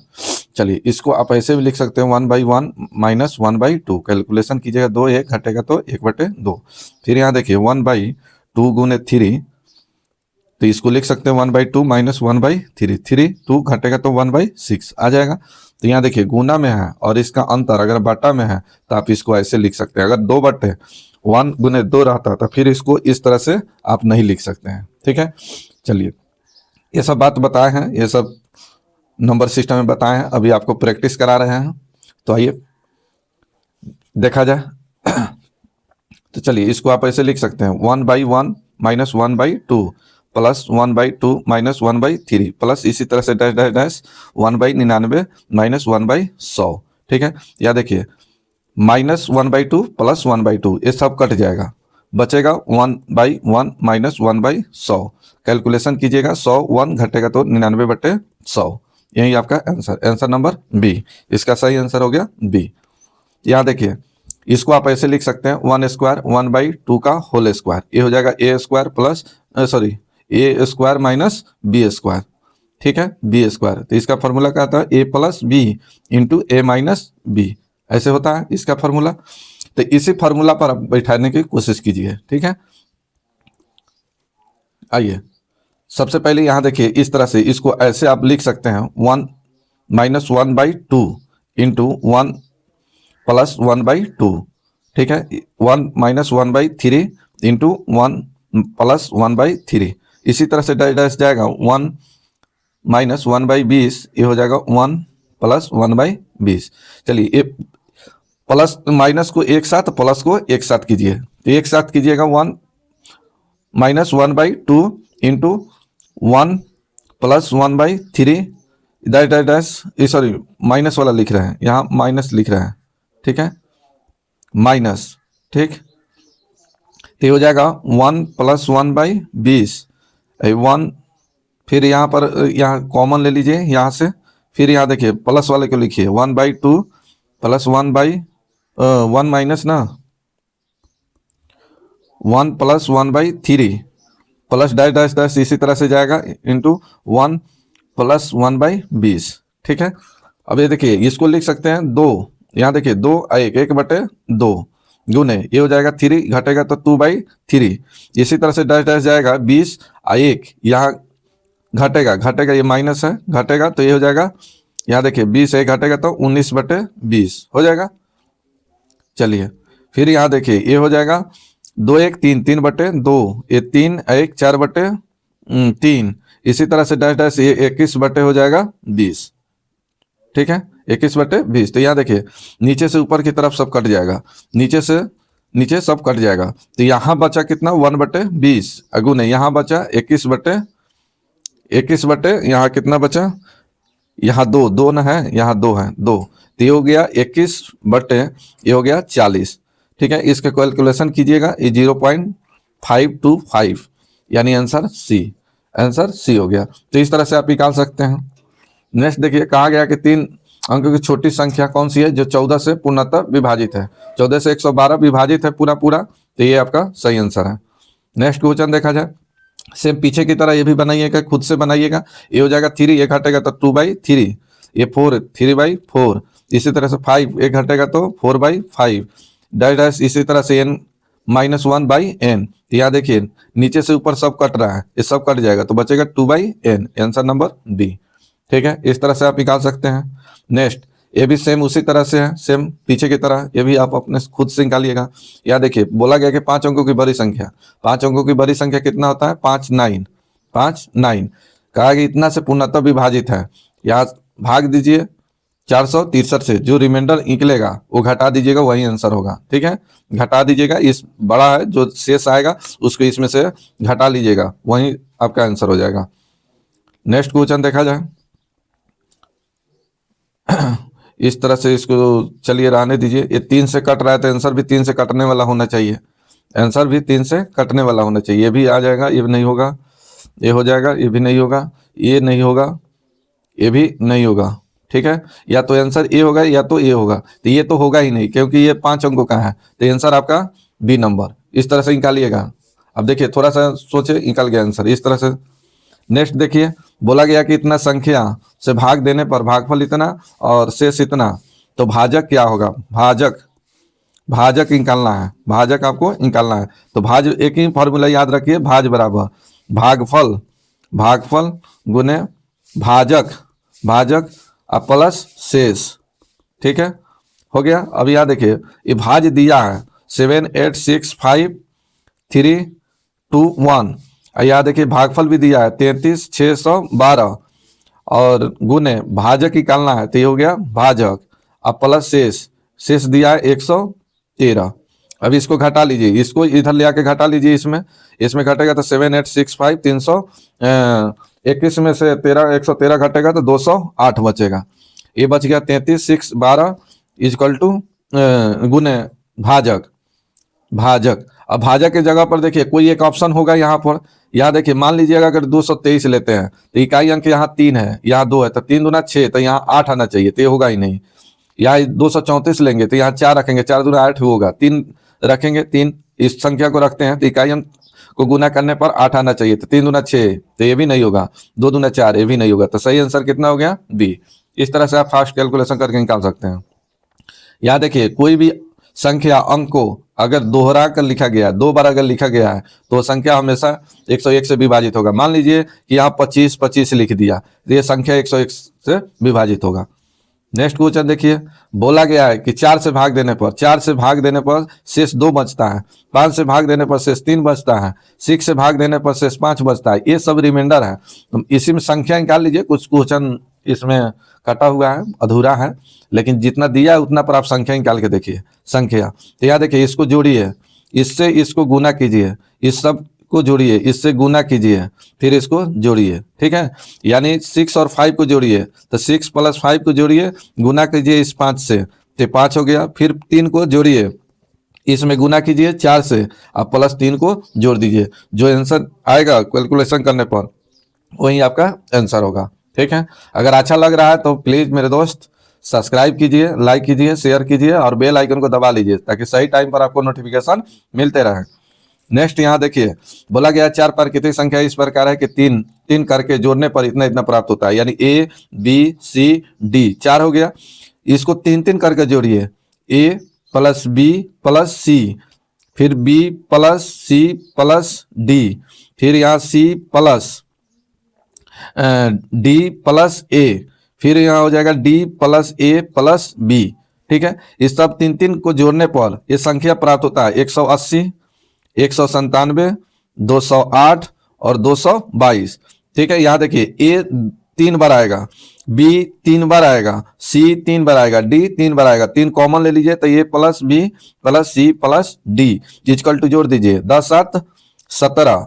Speaker 1: चलिए इसको आप ऐसे भी लिख सकते हैं 1/1 माइनस 1/2, कैलकुलेशन कीजिएगा 2 1 घटेगा तो 1/2। फिर यहाँ देखिए 1/2 गुने 3, तो इसको लिख सकते हैं 1/2 माइनस 1/3, 3 2 घटेगा तो 1/6 आ जाएगा। तो यहाँ देखिए गुना में है और इसका अंतर अगर बटा में है तो आप इसको ऐसे लिख सकते हैं। अगर 2/1 गुने 2 रहता तो फिर इसको इस तरह से आप नहीं लिख सकते हैं, ठीक है। चलिए ये सब बात बताए हैं, ये सब नंबर सिस्टम में बताए हैं, अभी आपको प्रैक्टिस करा रहे हैं, तो आइए देखा जाए। तो चलिए इसको आप ऐसे लिख सकते हैं 1/1 माइनस 1/2 प्लस 1/2 माइनस 1/3 प्लस इसी तरह से डैश डैश डैश 1/99 माइनस 1/100, ठीक है। या देखिए माइनस 1/2 प्लस 1/2 ये सब कट जाएगा, बचेगा 1/1 माइनस 1/100, कैलकुलेशन कीजिएगा 100 1 घटेगा तो 99/100, यही आपका आंसर, आंसर नंबर बी, इसका सही आंसर हो गया बी। यहाँ देखिए इसको आप ऐसे लिख सकते हैं 1 स्क्वायर 1/2 का होल स्क्वायर, ये हो जाएगा ए स्क्वायर प्लस ए स्क्वायर माइनस बी स्क्वायर, ठीक है, बी स्क्वायर। तो इसका फॉर्मूला क्या आता है a plus b into a minus b, ऐसे होता है इसका फॉर्मूला। तो इसी फॉर्मूला पर आप बैठाने की कोशिश कीजिए, ठीक है। आइए सबसे पहले यहाँ देखिए इस तरह से इसको ऐसे आप लिख सकते हैं 1 माइनस 1/2 इंटू 1 प्लस 1/2, ठीक है, 1 माइनस 1/3 इंटू 1 प्लस 1/3, इसी तरह से डैश जाएगा 1 माइनस 1/20, ये हो जाएगा 1 प्लस 1/20। चलिए ये प्लस माइनस को एक साथ, प्लस को एक साथ कीजिए, तो एक साथ कीजिएगा 1 minus 1/2 into 1 plus 1/3 dash dash dash, sorry minus वाला लिख रहे हैं, यहाँ माइनस लिख रहे हैं, ठीक है, माइनस, ठीक। तो हो जाएगा 1 प्लस 1/20 1, फिर यहाँ पर यहाँ कॉमन ले लीजिए यहाँ से, फिर यहाँ देखिए प्लस वाले को लिखिए 1/2 प्लस 1 माइनस ना 1 plus 1/3 plus dash dash dash इसी तरह से जाएगा इंटू 1 प्लस 1/20, ठीक है। अब ये देखिए इसको लिख सकते हैं 2, यहाँ देखिए 2 1/2 गुने ये हो जाएगा 3 घटेगा तो 2/3, इसी तरह से डैश डैश जाएगा 20 1 यहाँ घटेगा ये माइनस है, घटेगा तो ये हो जाएगा, यहाँ देखिए 20 1 घटेगा तो 19/20 हो जाएगा। चलिए फिर यहाँ देखिए ये हो जाएगा 2 1 3 3/2, ये 3 1 4/3, इसी तरह से डैश डैश ये 21 हो जाएगा 20, ठीक है, 21/20। तो यहाँ देखिए नीचे से ऊपर की तरफ सब कट जाएगा, नीचे से नीचे सब कट जाएगा। तो यहाँ बचा कितना 1/20 अगुने यहाँ बचा 21/21 यहाँ कितना बचा, यहाँ दो दो ना है, यहाँ दो है, दो, तो ये हो गया 21/ये हो गया 40। ठीक है, इसका कैलकुलेशन कीजिएगा, ये 0.525 यानी आंसर सी, आंसर सी हो गया। तो इस तरह से आप निकाल सकते हैं। नेक्स्ट देखिए, कहा गया कि 3 अंकों की छोटी संख्या कौन सी है जो 14 से पूर्णतः विभाजित है। 14 से 112 विभाजित है पूरा पूरा, तो ये आपका सही आंसर है। नेक्स्ट क्वेश्चन देखा जाए, सेम पीछे की तरह ये भी बनाइएगा, खुद से बनाइएगा। ये हो जाएगा 3, एक हटेगा तो 2/3, ये 4, 3/4, इसी तरह से 5, एक हटेगा तो 4/5, डैश डैश, इसी तरह से n-1/n। यहाँ देखिए नीचे से ऊपर सब कट रहा है, ये सब कट जाएगा तो बचेगा 2/n, आंसर नंबर डी। ठीक है, इस तरह से आप निकाल सकते हैं। नेक्स्ट, ये भी सेम उसी तरह से है, सेम पीछे की तरह, ये भी आप अपने खुद से निकालिएगा। यहाँ देखिए बोला गया कि 5 अंकों की बड़ी संख्या, 5 अंकों की बड़ी संख्या कितना होता है, 5 9 कहा कि इतना से पूर्णतः विभाजित है। यहाँ भाग दीजिए 463 से, जो रिमाइंडर निकलेगा वो घटा दीजिएगा, वही आंसर होगा। ठीक है, घटा दीजिएगा, इस बड़ा है जो शेष आएगा उसको इसमें से घटा लीजिएगा, वही आपका आंसर हो जाएगा। नेक्स्ट क्वेश्चन देखा जाए, इस तरह से इसको चलिए रहने दीजिए। ये 3 से कट रहा है तो आंसर भी 3 से कटने वाला होना चाहिए, आंसर भी 3 से कटने वाला होना चाहिए। ये भी आ जाएगा, ये भी नहीं होगा, ये हो जाएगा, ये भी नहीं होगा, ये नहीं होगा, ये भी नहीं होगा। ठीक है, या तो आंसर ए होगा या तो ए होगा, तो ये तो होगा ही नहीं क्योंकि ये 5 अंकों का है, तो आंसर आपका बी नंबर। इस तरह से निकालिएगा। अब देखिए थोड़ा सा सोचे, निकल गया आंसर इस तरह से। नेक्स्ट देखिए, बोला गया कि इतना संख्या से भाग देने पर भागफल इतना और शेष इतना, तो भाजक क्या होगा, भाजक निकालना है, भाजक आपको निकालना है। तो भाज, एक ही फॉर्मूला याद रखिए, भाज बराबर भागफल गुने भाजक अब प्लस शेष। ठीक है, हो गया। अब यहाँ देखिए ये भाज दिया है 7 8 6 5 3 2 1, यहाँ देखिए भागफल भी दिया है 33,612 और गुने भाजक निकालना है, तो ये हो गया भाजक अब प्लस शेष दिया है 113। अब इसको घटा लीजिए, इसको इधर ले आके घटा लीजिए, इसमें घटेगा तो 7 8 6 5 321 में से 113 घटेगा तो 208 बचेगा। ये बच गया 33,612 इक्वल टू गुने भाजक। अब भाजक के जगह पर देखिए कोई एक ऑप्शन होगा यहाँ पर, यहाँ देखिए मान लीजिएगा अगर 223 लेते हैं तो इकाई अंक यहाँ 3 है, यहाँ 2 है, तो 3 दूना 6, तो यहाँ 8 आना चाहिए, तो ये होगा ही नहीं। यहाँ 234 लेंगे तो यहाँ 4 रखेंगे, 4 दूना 8 होगा, 3 रखेंगे, 3 इस संख्या को रखते हैं तो इकाई अंक को गुना करने पर 8 आना चाहिए, तो 3 दूना 6, तो ये भी नहीं होगा, 2 दूना 4, ये भी नहीं होगा, तो सही आंसर कितना हो गया, बी। इस तरह से आप फास्ट कैलकुलेशन करके निकाल सकते हैं। यहाँ देखिए कोई भी संख्या अंक को अगर दोहरा कर लिखा गया, 2 बार अगर लिखा गया है तो संख्या हमेशा 101 से विभाजित होगा। मान लीजिए कि यहाँ 25 लिख दिया तो ये संख्या 101 से विभाजित होगा। नेक्स्ट क्वेश्चन देखिए, बोला गया है कि 4 से भाग देने पर शेष 2 बचता है, 5 से भाग देने पर शेष 3 बचता है, 6 से भाग देने पर शेष 5 बचता है। ये सब रिमाइंडर है, तो इसी में संख्या निकाल लीजिए। कुछ क्वेश्चन इसमें कटा हुआ है, अधूरा है, लेकिन जितना दिया है उतना पर आप संख्या निकाल के देखिए। संख्या तो याद देखिए, इसको जोड़िए, इससे इसको गुना कीजिए, इस सब को जोड़िए, इससे गुना कीजिए, फिर इसको जोड़िए। ठीक है, यानी 6 और 5 को जोड़िए, तो 6 + 5 को जोड़िए, गुना कीजिए इस 5 से, तो 5 हो गया। फिर 3 को जोड़िए, इसमें गुना कीजिए 4 से, अब +3 को जोड़ दीजिए। जो आंसर आएगा कैलकुलेशन करने पर वही आपका आंसर होगा। ठीक है, अगर अच्छा लग रहा है तो प्लीज़ मेरे दोस्त सब्सक्राइब कीजिए, लाइक कीजिए, शेयर कीजिए और बेल आइकन को दबा लीजिए ताकि सही टाइम पर आपको नोटिफिकेशन मिलते रहे। नेक्स्ट यहाँ देखिए, बोला गया 4 प्राकृतिक संख्या इस प्रकार है कि 3 करके जोड़ने पर इतना इतना प्राप्त होता है, यानी A B C D 4 हो गया। इसको 3 करके जोड़िए, A + B + C, फिर B + C + D, फिर यहाँ C + D + A, फिर यहाँ हो जाएगा D + A + B। ठीक है, इस सब 3 को जोड़ने पर ये संख्या प्राप्त होता है 180, 197, 208 और 222। ठीक है, यहाँ देखिए A 3 बार आएगा बी 3 बार आएगा, सी 3 बार आएगा, डी 3 बार आएगा, 3 कॉमन ले लीजिए तो ये plus B plus C plus D equal to जोड़ दीजिए 10 7 17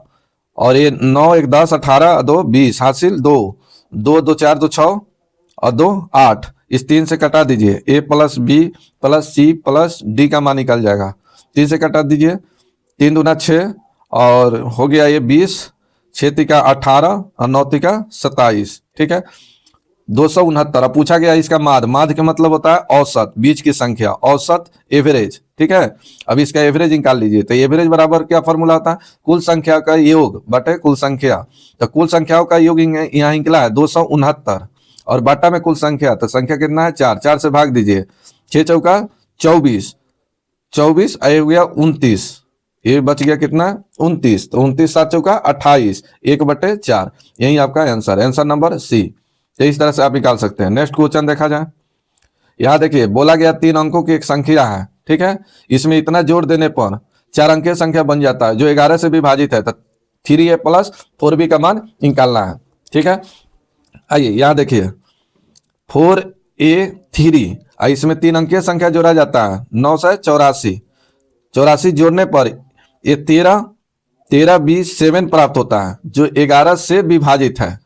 Speaker 1: और ये 9 1 10 18 2 20 हासिल 2 2 2 4 2 6 और 2 8 इस 3 से कटा दीजिए a plus B plus C plus d का मान निकल जाएगा। 3 से कटा दीजिए 3 दूना 6 और हो गया ये 20 6 तिका 18 और 9 तिका 27 ठीक है 269। अब पूछा गया इसका माध्य, माध्य का मतलब होता है औसत, बीच की संख्या, औसत एवरेज ठीक है। अब इसका एवरेज निकाल लीजिए तो एवरेज बराबर क्या फॉर्मूला होता है, कुल संख्या का योग बटे कुल संख्या। तो कुल संख्याओं का योग यहाँ निकला है 269 और बाटा में कुल संख्या, तो संख्या कितना है 4, 4 से भाग दीजिए 6 चौका 24, 24 हो गया 29, ये बच गया कितना 29, तो 29 7 चौका 28, 1/4 यही आपका आंसर, आंसर नंबर सी। तो इस तरह से आप निकाल सकते हैं। नेक्स्ट क्वेश्चन देखा जाए, यहाँ देखिए बोला गया 3 अंकों की एक संख्या है ठीक है, इसमें इतना जोड़ देने पर 4 अंकीय संख्या बन जाता है जो 11 से विभाजित है, तो 3a प्लस 4b का मान निकालना है ठीक है। आइए यहाँ देखिए 4a3 इसमें 3 अंकीय संख्या जोड़ा जाता है 9 से 84, 84 जोड़ने पर ये 13 13 20 7 प्राप्त होता है जो 11 से विभाजित है।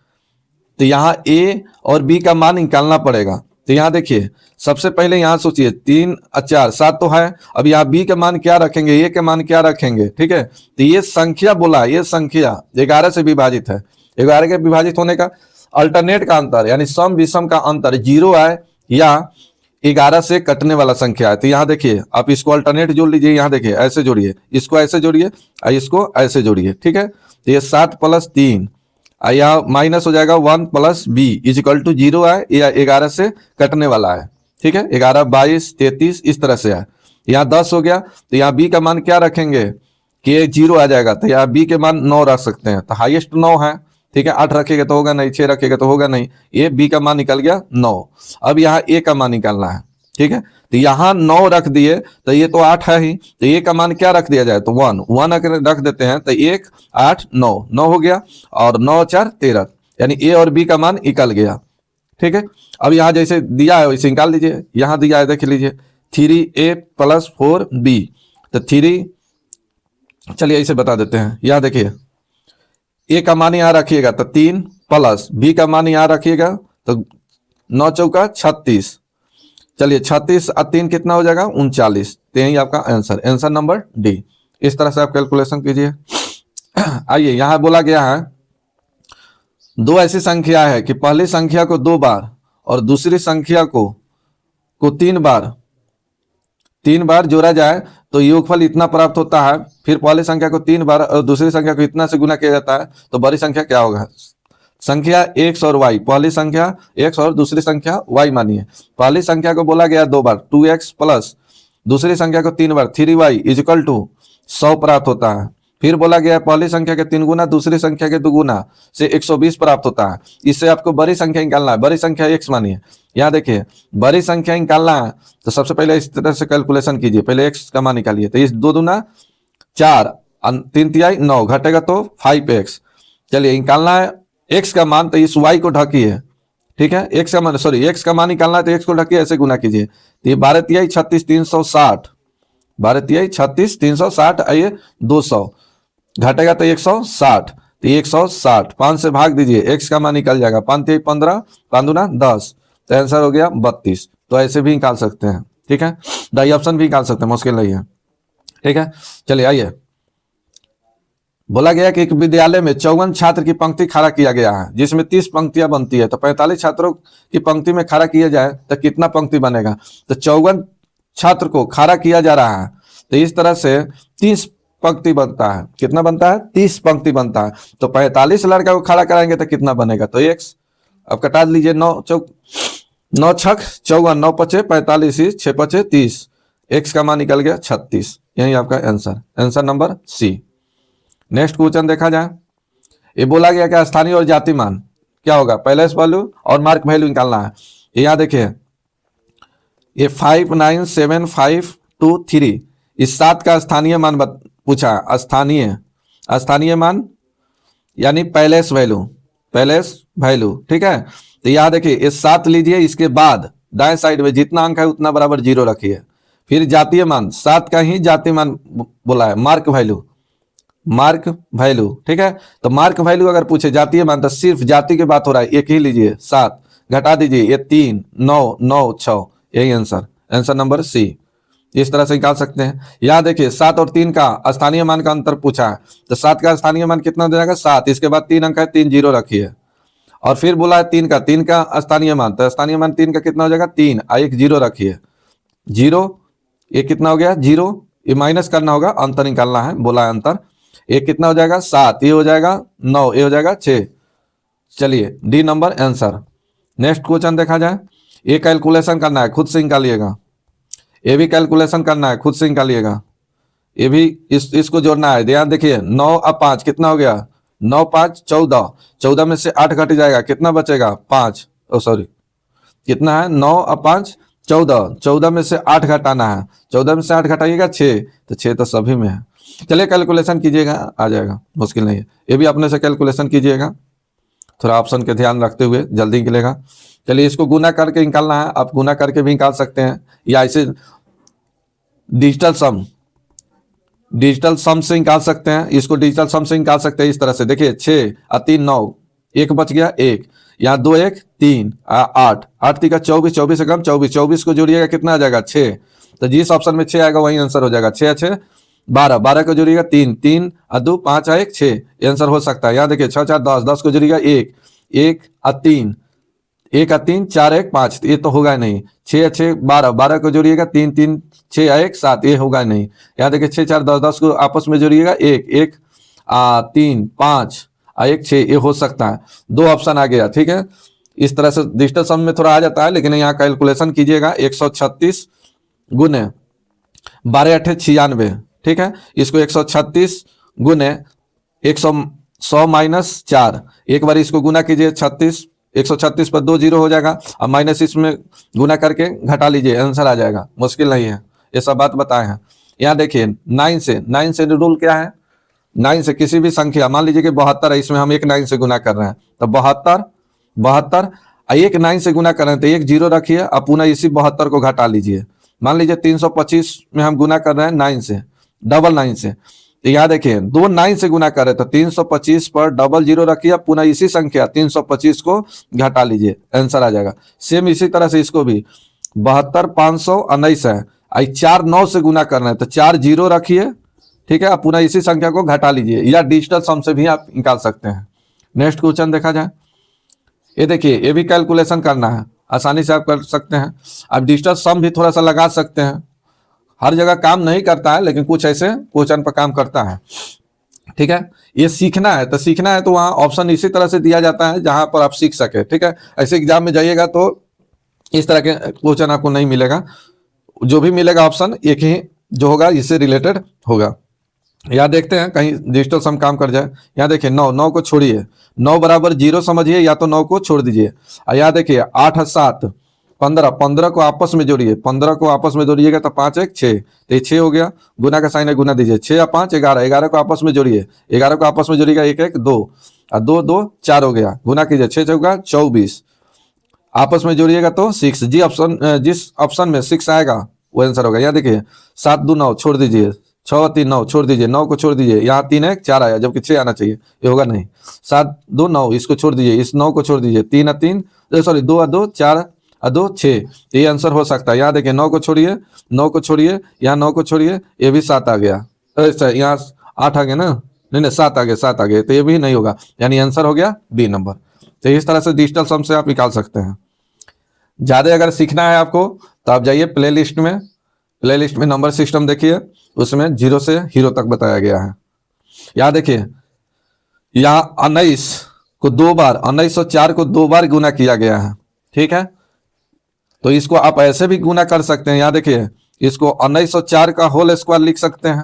Speaker 1: तो यहाँ a और b का मान निकालना पड़ेगा। तो यहाँ देखिए सबसे पहले यहाँ सोचिए 3 और 4 7 तो है, अब यहाँ b का मान क्या रखेंगे, a के मान क्या रखेंगे ठीक है। तो ये संख्या बोला, ये संख्या 11 से विभाजित है, 11 के विभाजित होने का अल्टरनेट का अंतर यानी सम विषम का अंतर 0 है या 11 से कटने वाला संख्या है। तो यहाँ देखिए आप इसको अल्टरनेट जोड़ लीजिए, यहाँ देखिए ऐसे जोड़िए, इसको ऐसे जोड़िए और इसको ऐसे जोड़िए ठीक है। तो ये 7 + 3 यहाँ माइनस हो जाएगा 1 + b इक्वल टू 0 है या 11 से कटने वाला है ठीक है। 11 22 33 इस तरह से है, यहाँ 10 हो गया तो यहाँ b का मान क्या रखेंगे कि 0 आ जाएगा, तो यहाँ b के मान 9 रख सकते हैं, तो हाईएस्ट 9 है ठीक है। 8 रखेगा तो होगा नहीं, 6 रखेगा तो होगा नहीं, ये b का मान निकल गया 9। अब यहाँ a का मान निकालना है ठीक है, तो यहाँ 9 रख दिए तो ये तो 8 है ही, तो a का मान क्या रख दिया जाए, तो 1 अगर रख देते हैं तो 1 8 9 9 हो गया और 9 4 13 यानी a और b का मान निकल गया ठीक है। अब यहाँ जैसे दिया है वैसे निकाल लीजिए, यहाँ दिया है देख लीजिए 3a + 4b, तो 3 चलिए इसे बता देते हैं। यहाँ देखिए a का मान यहाँ रखिएगा तो 3 प्लस b का मान यहाँ रखिएगा तो 9 चौका 36, चलिए 36 और 3 कितना हो जाएगा 39, तो यही आपका आंसर, आंसर नंबर डी। इस तरह से आप कैलकुलेशन कीजिए। आइए यहाँ बोला गया है 2 ऐसी संख्या है कि पहली संख्या को 2 बार और दूसरी संख्या को 3 बार जोड़ा जाए तो योगफल इतना प्राप्त होता है, फिर पहली संख्या को 3 बार और दूसरी संख्या को इतना से गुना किया जाता है तो बड़ी संख्या क्या होगा। संख्या x और y, पहली संख्या x और दूसरी संख्या y मानिए। पहली संख्या को बोला गया 2 बार 2x प्लस दूसरी संख्या को 3 बार 3y इक्वल टू 100 प्राप्त होता है। फिर बोला गया पहली संख्या के 3 गुना दूसरी संख्या के 2 गुना से 120 प्राप्त होता है। इससे आपको बड़ी संख्या निकालना है, बड़ी संख्या x मानिए। यहाँ देखिए बड़ी संख्या निकालना है तो सबसे पहले इस तरह से कैलकुलेशन कीजिए, पहले x का मान निकालिए, तो इस 2 दूना 4 3 तिहाई 9 घटेगा तो 5x। चलिए निकालना है x का मान, तो इस y को ढकिए ठीक है, x का मान x का मान निकालना है तो x को ढकिए, ऐसे गुना कीजिए। तो ये 12 तिहाई 36 360, 12 तिहाई 36 360 आइए 200 घटेगा तो 160, तो 160 5 से भाग दीजिए, x का मान निकल जाएगा 5 तिहाई 15 5 दूना 10, तो आंसर हो गया 32। तो ऐसे भी निकाल सकते हैं ठीक है, डी ऑप्शन भी निकाल सकते हैं, मुश्किल नहीं है ठीक है। चलिए आइए बोला गया कि एक विद्यालय में 54 छात्र की पंक्ति खड़ा किया गया है जिसमें 30 पंक्तियां बनती है, तो 45 छात्रों की पंक्ति में खड़ा किया जाए तो कितना पंक्ति बनेगा। तो 54 छात्र को खड़ा किया जा रहा है तो इस तरह से 30 पंक्ति बनता है, कितना बनता है 30 पंक्ति बनता है। तो 45 लड़का को खड़ा कराएंगे तो कितना बनेगा, तो x अब कटा लीजिए 9 छक 54 9 पचे 45 6 पचे 30, x का मान निकल गया 36, यही आपका answer, answer number C. Next question देखा जाए, ये बोला गया कि स्थानीय और जाति मान क्या होगा, पैलेस वैल्यू और मार्क वैल्यू निकालना है। यहाँ देखिए ये 5 9 7 5 2 3 इस 7 का स्थानीय मान पूछा, स्थानीय मान यानी पैलेस वैल्यू ठीक है। तो यहाँ देखिए ये 7 लीजिए, इसके बाद दाएं साइड में जितना अंक है उतना बराबर 0 रखिए। फिर जातीय मान 7 का ही जातीय मान बोला है, मार्क वैल्यू, मार्क वैल्यू, ठीक है। तो मार्क वैल्यू अगर पूछे जातीय मान तो सिर्फ जाति की बात हो रहा है, एक ही लीजिए 7, घटा दीजिए ये 3, 9, 9, 6, यही आंसर, आंसर नंबर सी। इस तरह से निकाल सकते हैं। यहाँ देखिए 7 और 3 का स्थानीय मान का अंतर पूछा है, तो 7 का स्थानीय मान कितना हो जाएगा 7, इसके बाद 3 अंक है, 3 0 रखिए। और फिर बोला है 3 का स्थानीय मान, तो स्थानीय मान 3 का कितना हो जाएगा 3, 1 0 रखिए, 0, ये कितना हो गया 0, ये माइनस करना होगा, अंतर निकालना है, बोला है अंतर। एक कितना हो जाएगा 7, ये हो जाएगा 9, ये हो जाएगा 6। चलिए D number answer. Next question देखा जाए। ये कैलकुलेशन करना है, खुद से निकालिएगा। ये भी कैलकुलेशन करना है, खुद से निकालिएगा। ये भी इसको जोड़ना है। ध्यान देखिए 9 और 5 कितना हो गया 9 5 14, 14 में से 8 घट जाएगा, कितना बचेगा 5, सॉरी कितना है 9 और 5 14, 14 में से 8 घटाना है, 14 में से 8 घटाइएगा 6, तो 6 तो सभी में है। चलिए कैलकुलेशन कीजिएगा, आ जाएगा, मुश्किल नहीं है। ये भी अपने से कैलकुलेशन कीजिएगा, थोड़ा ऑप्शन के ध्यान रखते हुए, जल्दी निकलेगा। चलिए इसको गुना करके निकालना है, आप गुना करके भी निकाल सकते हैं, या ऐसे डिजिटल सम से निकाल सकते हैं। इसको डिजिटल सम से निकाल सकते हैं इस तरह से। देखिए 6 और 3 9, 1 बच गया 1, यहाँ 2 1 3 8, 8 3 का 24, 24 से कम 24, 24 को जोड़िएगा कितना आ जाएगा 6, तो जिस ऑप्शन में 6 आएगा वही आंसर हो जाएगा। 6 6 12, 12 को जोड़िएगा 3 3 और 2 5 और 1 6, ये आंसर हो सकता है। यहाँ देखिए 6 4 10, 10 को जोड़िएगा 1 1 और 3, 1 और 3 4 1 5, ये तो होगा नहीं। 6 6 12, 12 को जोड़िएगा 3 3 6 और 1 7, ये होगा नहीं। यहाँ देखिए 6 4 10, 10 को आपस में जोड़िएगा 1 1 3 5 और 1 6, ये हो सकता है। 2 ऑप्शन आ गया, ठीक है। इस तरह से डिजिटल सम में थोड़ा आ जाता है, लेकिन यहाँ कैलकुलेशन कीजिएगा। 136 गुने 12 8 96, ठीक है। इसको 136 गुने 100 माइनस 4, एक बार इसको गुना कीजिए 36, 136 पर 2 0 हो जाएगा, अब माइनस इसमें गुना करके घटा लीजिए, आंसर आ जाएगा, मुश्किल नहीं है, ये सब बात बताए हैं। यहाँ देखिए 9 से रूल क्या है, 9 से किसी भी संख्या, मान लीजिए कि 72 है, इसमें हम एक 9 से गुना कर रहे हैं, तो 72 एक 9 से गुना कर रहे हैं, तो एक 0 रखिए, अब पुनः इसी 72 को घटा लीजिए। मान लीजिए 325 में हम गुना कर रहे हैं 9 से, डबल 9 से, तो यहाँ देखिए 2 9 से गुना कर रहे, तो 325 पर डबल 0 रखिए, पुनः इसी संख्या 325 को घटा लीजिए, आंसर आ जाएगा। सेम इसी तरह से इसको भी 72 519 है, 4 9 से गुना करना है, तो 4 0 रखिए, ठीक है, पुनः इसी संख्या को घटा लीजिए, या डिजिटल सम से भी आप निकाल सकते हैं। नेक्स्ट क्वेश्चन देखा जाए। ये देखिए ये भी कैलकुलेशन करना है, आसानी से आप कर सकते हैं। आप डिजिटल सम भी थोड़ा सा लगा सकते हैं, हर जगह काम नहीं करता है, लेकिन कुछ ऐसे क्वेश्चन पर काम करता है, ठीक है। ये सीखना है, तो वहाँ ऑप्शन इसी तरह से दिया जाता है जहां पर आप सीख सके, ठीक है। ऐसे एग्जाम में जाइएगा तो इस तरह के क्वेश्चन आपको नहीं मिलेगा, जो भी मिलेगा ऑप्शन एक ही जो होगा इससे रिलेटेड होगा। यहाँ देखते हैं कहीं डिजिटल सम काम कर जाए। यहाँ देखिए 9 को छोड़िए, 9 बराबर 0 समझिए, या तो 9 को छोड़ दीजिए। यहाँ देखिए 8 7 15, 15 को आपस में जोड़िए, 15 को आपस में जोड़िएगा तो 5 1 6, तो 6 हो गया, गुना का साइन है, गुना दीजिए। 6 और 5 11, 11 को आपस में जोड़िए, 11 को आपस में जोड़िएगा 1 1 2 और 2 2 4 हो गया, गुना कीजिए 6 चौका 24, आपस में जोड़िएगा तो 6, जिस ऑप्शन में 6 आएगा वो आंसर होगा। यहाँ देखिए 7 2 9 छोड़ दीजिए, 6 3 9 छोड़ दीजिए, 9 को छोड़ दीजिए, यहाँ 3 1 4 आया, जबकि 6 आना चाहिए, ये होगा नहीं। 7 2 9 इसको छोड़ दीजिए, इस 9 को छोड़ दीजिए, 3 और 3 सॉरी 2 और 2 4 और 2 6, ये आंसर हो सकता है। यहाँ देखिए 9 को छोड़िए, 9 को छोड़िए, यहाँ 9 को छोड़िए, ये भी 7 आ गया, अच्छा यहाँ 8 आ गया ना, नहीं 7 आ गया, 7 आ गया, तो ये भी नहीं होगा, यानी आंसर हो गया बी नंबर। तो इस तरह से डिजिटल सम से आप निकाल सकते हैं। ज़्यादा अगर सीखना है आपको तो आप जाइए प्लेलिस्ट में नंबर सिस्टम देखिए, उसमें 0 से हीरो तक बताया गया है। यहाँ देखिए यहाँ 19 को 2 बार, 19 और 4 को 2 बार गुना किया गया है, ठीक है। तो इसको आप ऐसे भी गुना कर सकते हैं। यहाँ देखिए इसको 19 और 4 का होल स्क्वायर लिख सकते हैं,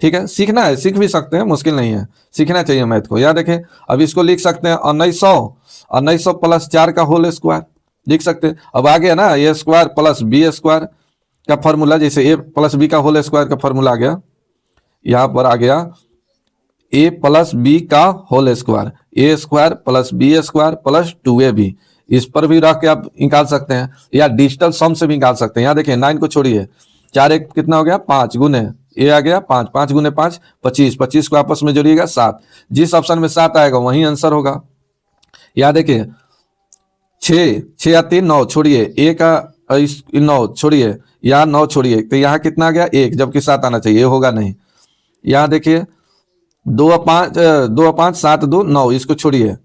Speaker 1: ठीक है। सीखना है, सीख भी सकते हैं, मुश्किल नहीं है, सीखना चाहिए मैथ को। यहाँ देखिए अब इसको लिख सकते हैं 1900 प्लस 4 का होल स्क्वायर लिख सकते हैं। अब आ गया ना a square plus b square का फॉर्मूला, जैसे ए प्लस बी का होल स्क्वायर का फॉर्मूला आ गया, यहाँ पर आ गया ए प्लस बी का whole square, a square plus b square plus 2ab, इस पर भी रख के आप निकाल सकते हैं, या डिजिटल सम से भी निकाल सकते हैं। यहाँ देखिए 9 को छोड़िए, 4 एक कितना हो गया 5 गुने ये आ गया 5, 5 गुने 5 25, 25 को आपस में जोड़िएगा 7। जिस ऑप्शन में 7 आएगा वही आंसर होगा। यहाँ देखिए 6, 6 या 3 9 छोड़िए, एक 9 छोड़िए, यहाँ 9 छोड़िए, तो यहाँ कितना आ गया 1, जबकि 7 आना चाहिए, ये होगा नहीं। यहाँ देखिए 2 और 5 7 2 9, इसको छोड़िए,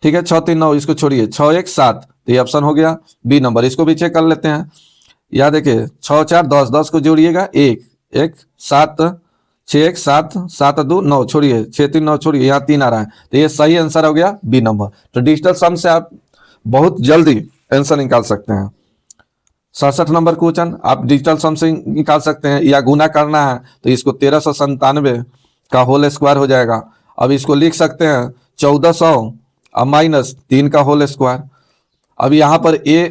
Speaker 1: ठीक है 6 3 9, इसको छोड़िए, 6 1 7, तो ये ऑप्शन हो गया बी नंबर। इसको भी चेक कर लेते हैं। यहाँ देखिए 6 4 10, 10 को जोड़िएगा 1 1 7, 6 1 7 7 2 9 छोड़िए, 6 3 9 छोड़िए, यहाँ 3 आ रहा है, तो ये सही आंसर हो गया बी नंबर। तो डिजिटल सम से आप बहुत जल्दी आंसर निकाल सकते हैं। 67 नंबर क्वेश्चन आप डिजिटल सम से निकाल सकते हैं, या गुना करना है तो इसको 1397 का होल स्क्वायर हो जाएगा। अब इसको लिख सकते हैं 1400 और माइनस 3 का होल स्क्वायर। अब यहाँ पर a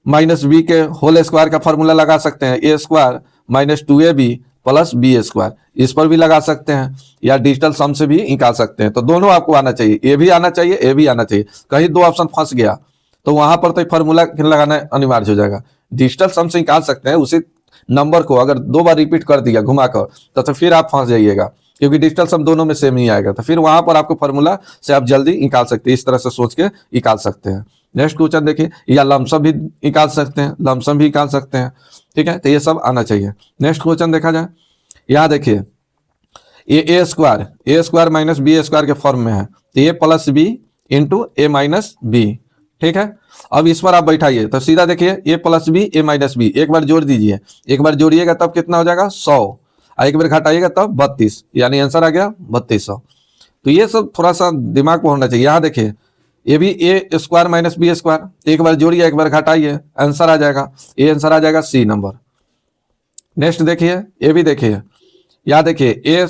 Speaker 1: माइनस बी के होल स्क्वायर का फॉर्मूला लगा सकते हैं, a square minus 2ab plus b square, इस पर भी लगा सकते हैं, या डिजिटल सम से भी निकाल सकते हैं। तो दोनों आपको आना चाहिए, ए भी आना चाहिए, ए भी आना चाहिए। कहीं दो ऑप्शन फंस गया तो वहां पर तो फॉर्मूला लगाना अनिवार्य हो जाएगा। डिजिटल सम से निकाल सकते हैं, उसी नंबर को अगर 2 बार रिपीट कर दिया घुमाकर तो फिर आप फंस जाइएगा, क्योंकि डिजिटल सम दोनों में सेम ही आएगा। तो फिर वहां पर आपको फॉर्मूला से आप जल्दी निकाल सकते हैं, इस तरह से सोच के निकाल सकते हैं। नेक्स्ट क्वेश्चन देखिए, या लमसम भी निकाल सकते हैं, लमसम भी निकाल सकते हैं, ठीक है, तो ये सब आना चाहिए। नेक्स्ट क्वेश्चन देखा जाए, यहाँ देखिए ए स्क्वायर माइनस बी स्क्वायर के फॉर्म में है, तो ए plus b into a minus B, ठीक है। अब इस पर आप बैठाइए तो सीधा देखिए ए प्लस बी ए माइनस बी, एक बार जोड़ दीजिए, एक बार जोड़िएगा तब कितना हो जाएगा 100, और एक बार घटाइएगा तब 32, यानी आंसर आ गया 3200। तो ये सब थोड़ा सा दिमाग में होना चाहिए। यहाँ देखिए ये भी ए स्क्वायर माइनस बी स्क्वायर, एक बार जोड़िए एक बार घटाइए, आंसर आ जाएगा, ये आंसर आ जाएगा सी नंबर। नेक्स्ट देखिए, ये भी देखिए, यहाँ देखिए ए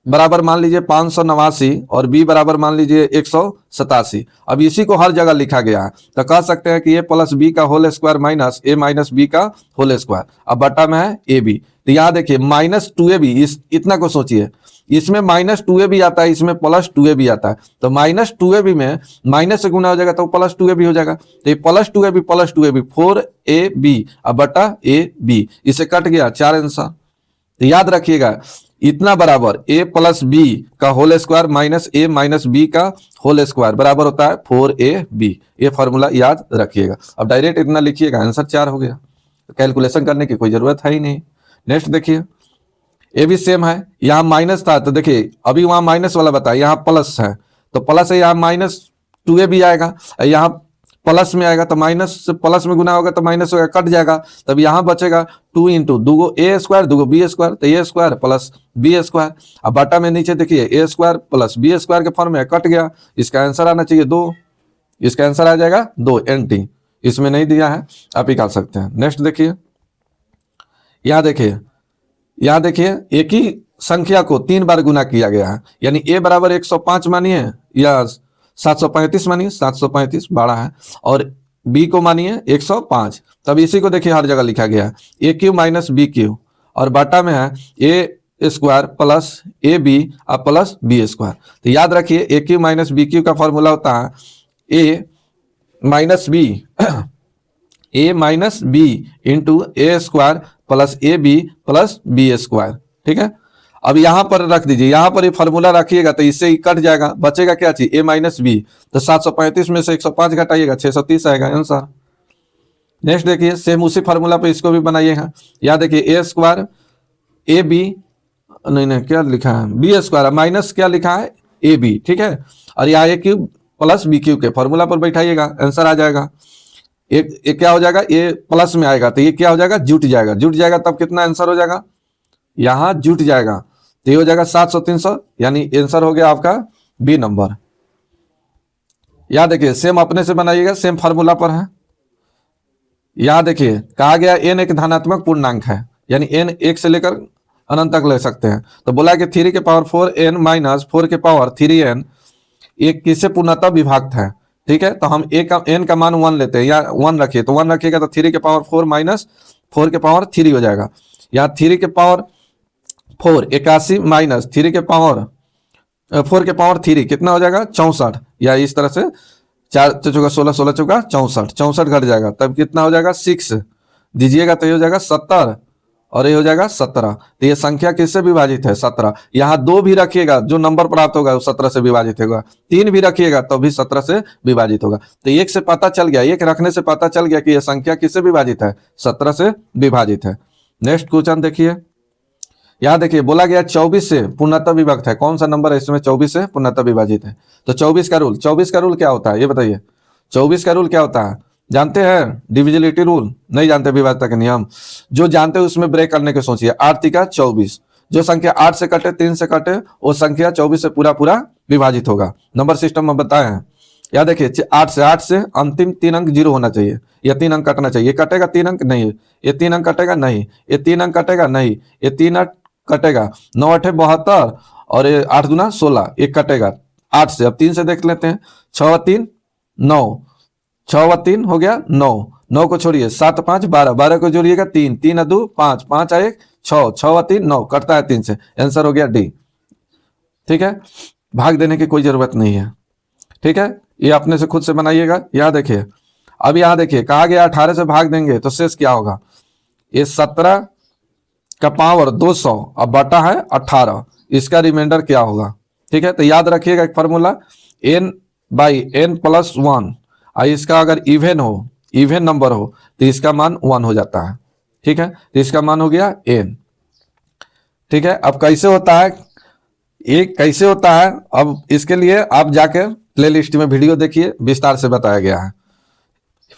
Speaker 1: बराबर मान लीजिए 589 और बी बराबर मान लीजिए 187। अब इसी को हर जगह लिखा गया है, तो कह सकते हैं कि ए प्लस बी का होल स्क्वायर माइनस ए माइनस बी का होल स्क्वायर। अब बटा में है ए बी, तो यहाँ देखिए माइनस 2ab, इस इतना को सोचिए, इसमें माइनस 2ab आता है, इसमें प्लस 2ab आता है, तो माइनस 2ab में माइनस से गुना हो जाएगा तो प्लस 2ab हो जाएगा, तो ये प्लस 2ab 4ab, अब बटा ए बी, इसे कट गया 4 आंसर। तो याद रखिएगा इतना बराबर ए प्लस बी का होल स्क्वायर माइनस ए माइनस बी का होल स्क्वायर बराबर होता है 4ab, ये फॉर्मूला याद रखिएगा। अब डायरेक्ट इतना लिखिएगा, आंसर 4 हो गया, तो कैलकुलेशन करने की कोई जरूरत है ही नहीं। नेक्स्ट देखिए, ये भी सेम है, यहाँ माइनस था तो देखिए अभी वहां माइनस वाला बताया, यहाँ प्लस है तो प्लस है, यहाँ माइनस 2ab आएगा, यहाँ प्लस में आएगा तो माइनस से प्लस में गुना होगा तो माइनस होगा, कट जाएगा, तब यहाँ बचेगा 2 इंटू 2 ए स्क्वायर 2 बी स्क्वायर, तो a square plus b square. अब बटा में नीचे देखिए ए स्क्वायर प्लस बी स्क्वायर के फॉर्म में कट गया, इसका आंसर आना चाहिए 2, इसका आंसर आ जाएगा 2 NT, इसमें नहीं दिया है, आप निकाल सकते हैं। नेक्स्ट देखिए, यहाँ देखिए एक ही संख्या को 3 बार गुना किया गया है, यानी ए बराबर 105 मानिए या 735 मानिए, 735 बड़ा है, और बी को मानिए 105, तब इसी को देखिए हर जगह लिखा गया है a cube minus b cube, और बाटा में है a square plus a b और प्लस बी स्क्वायर। तो याद रखिए a cube minus b cube का फॉर्मूला होता है a minus b into a square plus a b plus b square, ठीक है। अब यहां पर रख दीजिए, यहां पर ये फॉर्मूला रखिएगा तो इससे ही कट जाएगा, बचेगा क्या चीज ए माइनस बी, तो 735 में से 105 घटाइएगा 630 आएगा आंसर। नेक्स्ट देखिए सेम उसी फॉर्मूला पे इसको भी बनाइएगा, यहाँ देखिए ए स्क्वायर ए बी, नहीं क्या लिखा है बी स्क्वायर माइनस क्या लिखा है ए बी, ठीक है, और यहाँ ए क्यूब प्लस बी क्यूब के फॉर्मूला पर बैठाइएगा, आंसर आ जाएगा। एक क्या हो जाएगा, ये प्लस में आएगा तो ये क्या हो जाएगा जुट जाएगा, तब कितना आंसर हो जाएगा, यहाँ जुट जाएगा तो ये हो जाएगा 700 300, यानी आंसर हो गया आपका बी नंबर। यहाँ देखिए सेम अपने से बनाइएगा, सेम फार्मूला पर है। यहाँ देखिए कहा गया n एक धनात्मक पूर्णांक है, यानी n 1 से लेकर अनंत तक ले सकते हैं, तो बोला कि 3 के पावर 4n माइनस 4 के पावर 3n एक किससे पूर्णतः विभाक्त है, ठीक है। तो हम n का मान 1 लेते हैं, या 1 रखिए, तो 1 रखिएगा तो 3 के पावर 4 माइनस 4 के पावर 3 हो जाएगा। यहाँ 3 के पावर 4 81 माइनस 3 के पावर 4 के पावर 3 कितना हो जाएगा 64, या इस तरह से 4 चौका 16, 16 चौका 64, 64 घट जाएगा तब कितना हो जाएगा 6 दीजिएगा तो ये हो जाएगा 70 और ये हो जाएगा 17। तो ये संख्या किससे विभाजित है 17। यहाँ 2 भी रखिएगा जो नंबर प्राप्त होगा वो 17 से विभाजित होगा, 3 भी रखिएगा तो भी 17 से विभाजित होगा। तो 1 से पता चल गया, 1 रखने से पता चल गया कि यह संख्या किससे विभाजित है 17 से विभाजित है। नेक्स्ट क्वेश्चन देखिए, यहाँ देखिए बोला गया 24 से पूर्णतः विभक्त है, कौन सा नंबर है इसमें 24 से पूर्णतः विभाजित है। तो 24 का रूल क्या होता है ये बताइए। 24 का रूल क्या होता है जानते हैं, डिविजिबिलिटी रूल नहीं जानते, विभाज्यता के नियम जो जानते हैं उसमें ब्रेक करने के सोचिए। 8 तिका 24, जो संख्या 8 से कटे 3 से कटे वो संख्या 24 से पूरा पूरा विभाजित होगा। नंबर सिस्टम में बताए हैं, या देखिए 8 से अंतिम 3 अंक 0 होना चाहिए, या 3 अंक कटना चाहिए। ये कटेगा 3 अंक नहीं, ये 3 अंक कटेगा नहीं, ये 3 अंक कटेगा नहीं, ये 3 अंक कटेगा। 9 8 72 और ये 8 दूना 16 एक कटेगा 8 से। अब 3 से देख लेते हैं, 6 3 9, 6 3 हो गया 9, 9 को छोड़िए 7 5 12, 12 को जोड़िएगा 3, 3 2 5, 5 1 6, 6 3 9 कटता है 3 से, आंसर हो गया डी। ठीक है, भाग देने की कोई जरूरत नहीं है। ठीक है, ये अपने से खुद से बनाइएगा। यहाँ देखिए, अब यहाँ देखिए कहा गया 18 से भाग देंगे तो शेष क्या होगा, ये 17 का पावर 200 अब बटा है 18, इसका रिमाइंडर क्या होगा। ठीक है, तो याद रखिएगा एक फॉर्मूला n/n+1, इसका अगर इवन नंबर हो तो इसका मान 1 हो जाता है। ठीक है, तो इसका मान हो गया n। ठीक है, अब कैसे होता है ये कैसे होता है, अब इसके लिए आप जाकर प्लेलिस्ट में वीडियो देखिए, विस्तार से बताया गया है।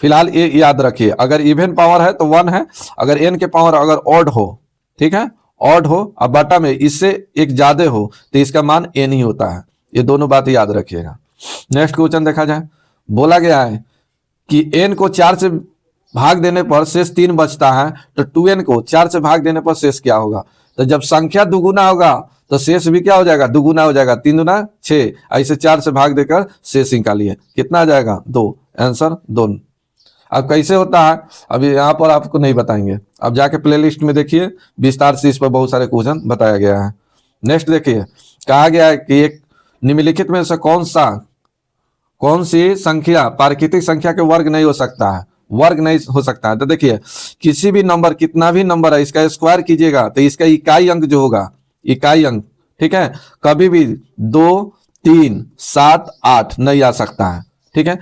Speaker 1: फिलहाल ये याद रखिए, अगर इवन पावर है तो 1 है, अगर n के पावर अगर ऑड हो, ठीक है ऑड हो अब बटा में इससे एक ज्यादा हो तो इसका मान n ही होता है। ये दोनों बात याद रखिएगा। नेक्स्ट क्वेश्चन देखा जाए, बोला गया है कि n को 4 से भाग देने पर शेष 3 बचता है, तो 2n को 4 से भाग देने पर शेष क्या होगा। तो जब संख्या दुगुना होगा तो शेष भी क्या हो जाएगा, दुगुना हो जाएगा। 3 दूना 6, ऐसे 4 से भाग देकर शेष निकालिए, कितना आ जाएगा 2, आंसर 2। अब कैसे होता है अभी यहाँ पर आपको नहीं बताएंगे, अब जाके प्लेलिस्ट में देखिए, विस्तार से इस पर बहुत सारे क्वेश्चन बताया गया है। नेक्स्ट देखिए, कहा गया है कि एक निम्नलिखित में से कौन सी संख्या प्राकृतिक संख्या के वर्ग नहीं हो सकता है, वर्ग नहीं हो सकता है। तो देखिए किसी भी नंबर, कितना भी नंबर है, इसका स्क्वायर कीजिएगा तो इसका इकाई अंक जो होगा, इकाई अंक, ठीक है, कभी भी 2 3 7 8 नहीं आ सकता है। ठीक है,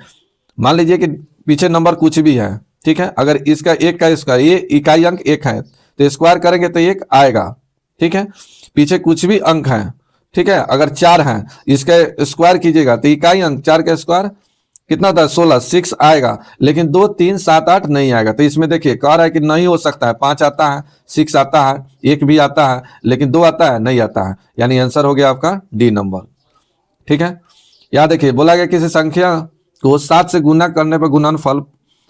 Speaker 1: मान लीजिए कि पीछे नंबर कुछ भी है, ठीक है, अगर इसका 1 का स्क्वायर, ये इकाई अंक 1 है तो स्क्वायर करेंगे तो 1 आएगा। ठीक है, पीछे कुछ भी अंक है, ठीक है, अगर 4 है इसका स्क्वायर कीजिएगा तो इकाई अंक 4 का स्क्वायर कितना होता है 16, 6 आएगा, लेकिन 2 3 7 8 नहीं आएगा। तो इसमें देखिए कह रहा है कि नहीं हो सकता है, 5 आता है, 6 आता है, 1 भी आता है, लेकिन 2 आता है नहीं आता है, यानी आंसर हो गया आपका डी नंबर। ठीक है, यहाँ देखिए बोला गया किसी संख्या को 7 से गुना करने पर गुणनफल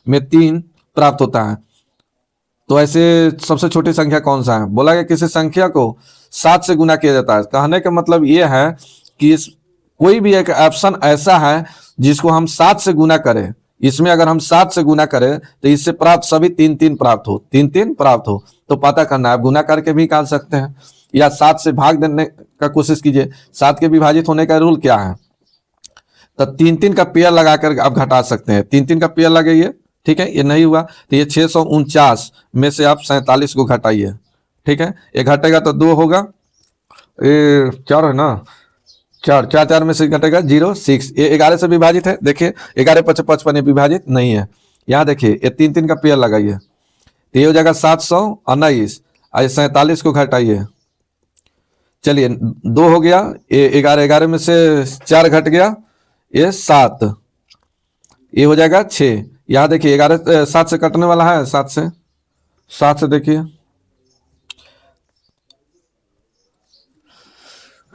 Speaker 1: में 3 प्राप्त होता है, तो ऐसे सबसे छोटी संख्या कौन सा है। बोला गया किसी संख्या को 7 से गुना किया जाता है, कहने का मतलब ये है कि कोई भी एक ऑप्शन ऐसा है जिसको हम 7 से गुना करें, इसमें अगर हम 7 से गुना करें तो इससे प्राप्त सभी 3 3 प्राप्त हो, 3 3 प्राप्त हो, तो पता करना है। आप गुना करके भी निकाल सकते हैं या 7 से भाग देने का कोशिश कीजिए। 7 के विभाजित होने का रूल क्या है, तो 3 3 का पेयर लगाकर आप घटा सकते हैं, 3 3 का पेयर लगाइए। ठीक है, ये नहीं हुआ तो ये 649 में से आप 47 को घटाइए। ठीक है, ये घटेगा तो 2 होगा, ये 4 है ना, 4 में से घटेगा 0 6, ये 11 से विभाजित है। देखिए 11 5 55 विभाजित नहीं है। यहाँ देखिए ये 3 3 का पेयर लगाइए तो ये हो जाएगा 719, 47 को घटाइए, चलिए 2 हो गया, ये 11 में से 4 घट गया, ये 7, ये हो जाएगा 6। यहाँ देखिए 11 7 से कटने वाला है, 7 से देखिए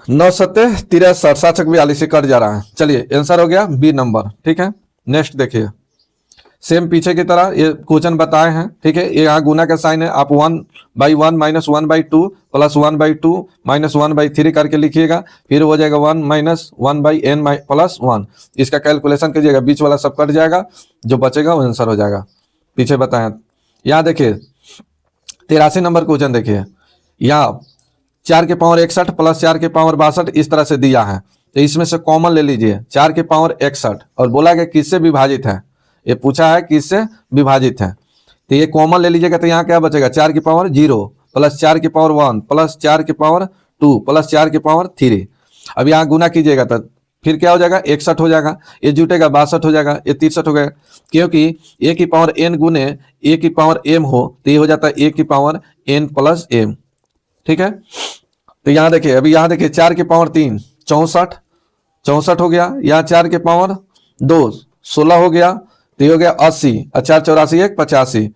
Speaker 1: 9 7 63, 7 से 42 से कट जा रहा है। चलिए आंसर हो गया बी नंबर। ठीक है, नेक्स्ट देखिए, सेम पीछे की तरह ये क्वेश्चन बताए हैं। ठीक है, ये यहाँ गुना का साइन है, आप 1/1 - 1/2 + 1/2 - 1/3 करके लिखिएगा, फिर हो जाएगा 1 - 1/n + 1। इसका कैलकुलेशन कीजिएगा, बीच वाला सब कट जाएगा, जो बचेगा वो आंसर हो जाएगा। पीछे बताएं, यहाँ देखिए 83 नंबर क्वेश्चन देखिए, यहाँ 4 के पावर 61 + 4 के पावर 62 इस तरह से दिया है। तो इसमें से कॉमन ले लीजिए 4 की पावर 61 और बोला गया किससे विभाजित है, ये पूछा है किससे विभाजित है, तो ये कॉमन ले लीजिएगा तो यहाँ क्या बचेगा 4 की पावर 0 प्लस 4 की पावर 1 प्लस 4 की पावर 2 प्लस 4 की पावर 3। अब यहाँ गुना कीजिएगा तो फिर क्या हो जाएगा 61 हो जाएगा, ये जुटेगा 62 हो जाएगा, ये 63 हो गया, क्योंकि ए की पावर n गुने ए की पावर m हो तो ये हो जाता है ए की पावर n प्लस m। ठीक है, तो यहाँ देखिए, अभी यहाँ देखिए 4 की पावर 3 64 हो गया, यहाँ 4 के पावर 2 16 हो गया, तो ये हो गया 80 और 4 84 1 85,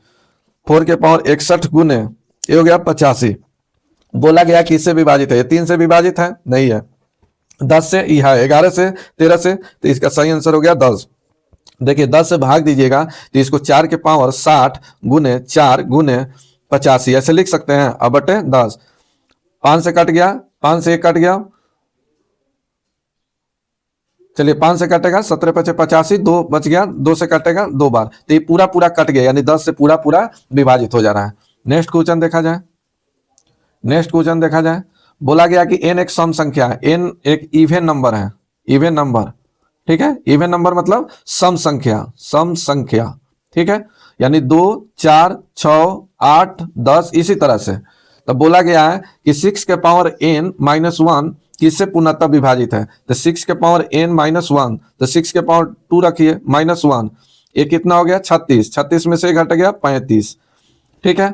Speaker 1: 4 के पावर 61 गुने ये हो गया 85। बोला गया कि इससे विभाजित है, ये 3 से विभाजित है नहीं है, 10 से यह 11 से 13 से, तो इसका सही आंसर हो गया 10। देखिए 10 से भाग दीजिएगा तो इसको 4 के पावर 60 गुने 4 गुने 85 ऐसे लिख सकते हैं, अब बटे 10, 5 से कट गया, 5 से 1 कट गया, चलिए 5 से कटेगा 17 पचे 85, 2 बच गया, 2 से कटेगा 2 बार, तो ये पूरा पूरा कट गया, यानी 10 से पूरा पूरा विभाजित हो जा रहा है। नेक्स्ट क्वेश्चन देखा जाए, नेक्स्ट क्वेश्चन देखा जाए, बोला गया कि n एक सम संख्या है, n एक इवन नंबर है, इवन नंबर, ठीक है, इवन नंबर मतलब सम संख्या, सम संख्या, ठीक है, यानी 2 4 6 8 10 इसी तरह से। तो बोला गया है कि 6 के पावर n माइनस 1 किससे पूर्णतः विभाजित है, तो 6 के पावर n माइनस 1, तो 6 के पावर 2 रखिए माइनस 1, ये कितना हो गया 36, 36 में से घट गया 35, ठीक है,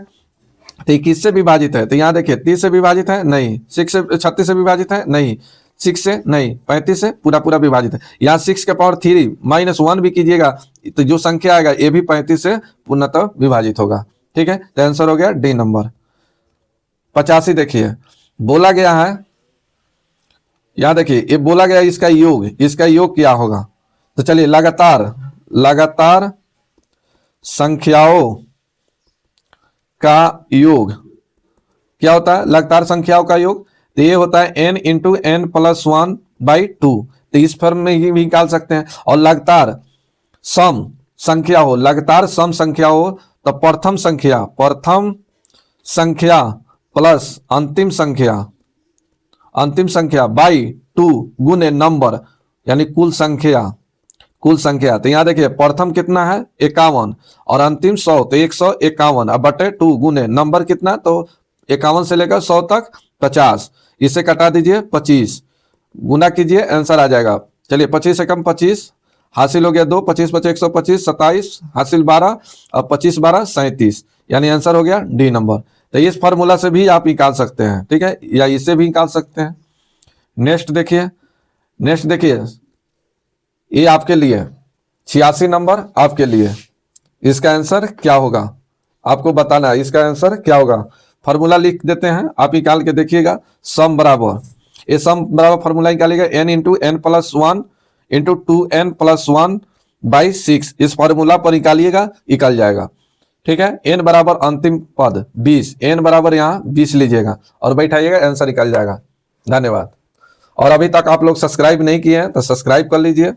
Speaker 1: तो किससे विभाजित है, तो यहाँ देखिए 30 से विभाजित है नहीं, 6 से 36 से विभाजित है नहीं, 6 से नहीं, 35 से पूरा पूरा विभाजित है। यहाँ 6 के पावर 3 माइनस 1 भी कीजिएगा तो जो संख्या आएगा ये भी 35 से पूर्णतः विभाजित होगा। ठीक है, तो आंसर हो गया डी नंबर। 85 देखिए, बोला गया है, यहाँ देखिए ये बोला गया इसका योग क्या होगा, तो चलिए लगातार संख्याओं का योग क्या होता है, लगातार संख्याओं का योग, तो ये होता है n into n plus 1 by 2, तो इस फॉर्म में ही भी निकाल सकते हैं। और लगातार सम संख्या हो, लगातार सम संख्या हो तो प्रथम संख्या प्लस अंतिम संख्या बाई 2 गुने नंबर यानी कुल संख्या। तो यहाँ देखिए प्रथम कितना है 51 और अंतिम 100, तो 151 अब बटे 2 गुने नंबर कितना, तो 51 से लेकर 100 तक 50, इसे कटा दीजिए 25, गुना कीजिए आंसर आ जाएगा। चलिए 25 से कम 25 हासिल हो गया 2, 25 पचे 125, 27 हासिल 12 और 25 12 37, यानी आंसर हो गया डी नंबर। तो इस फार्मूला से भी आप निकाल सकते हैं, ठीक है, या इससे भी निकाल सकते हैं। नेक्स्ट देखिए ये आपके लिए 86 नंबर आपके लिए, इसका आंसर क्या होगा आपको बताना है, इसका आंसर क्या होगा। फार्मूला लिख देते हैं, आप निकाल के देखिएगा। सम बराबर, ये सम बराबर फार्मूला निकालिएगा n into n plus 1 into 2n plus 1 by 6, इस फार्मूला पर निकालिएगा, निकल जाएगा। ठीक है, n बराबर अंतिम पद 20, n बराबर यहाँ 20 लीजिएगा और बैठाइएगा, आंसर निकल जाएगा। धन्यवाद। और अभी तक आप लोग सब्सक्राइब नहीं किए हैं तो सब्सक्राइब कर लीजिए।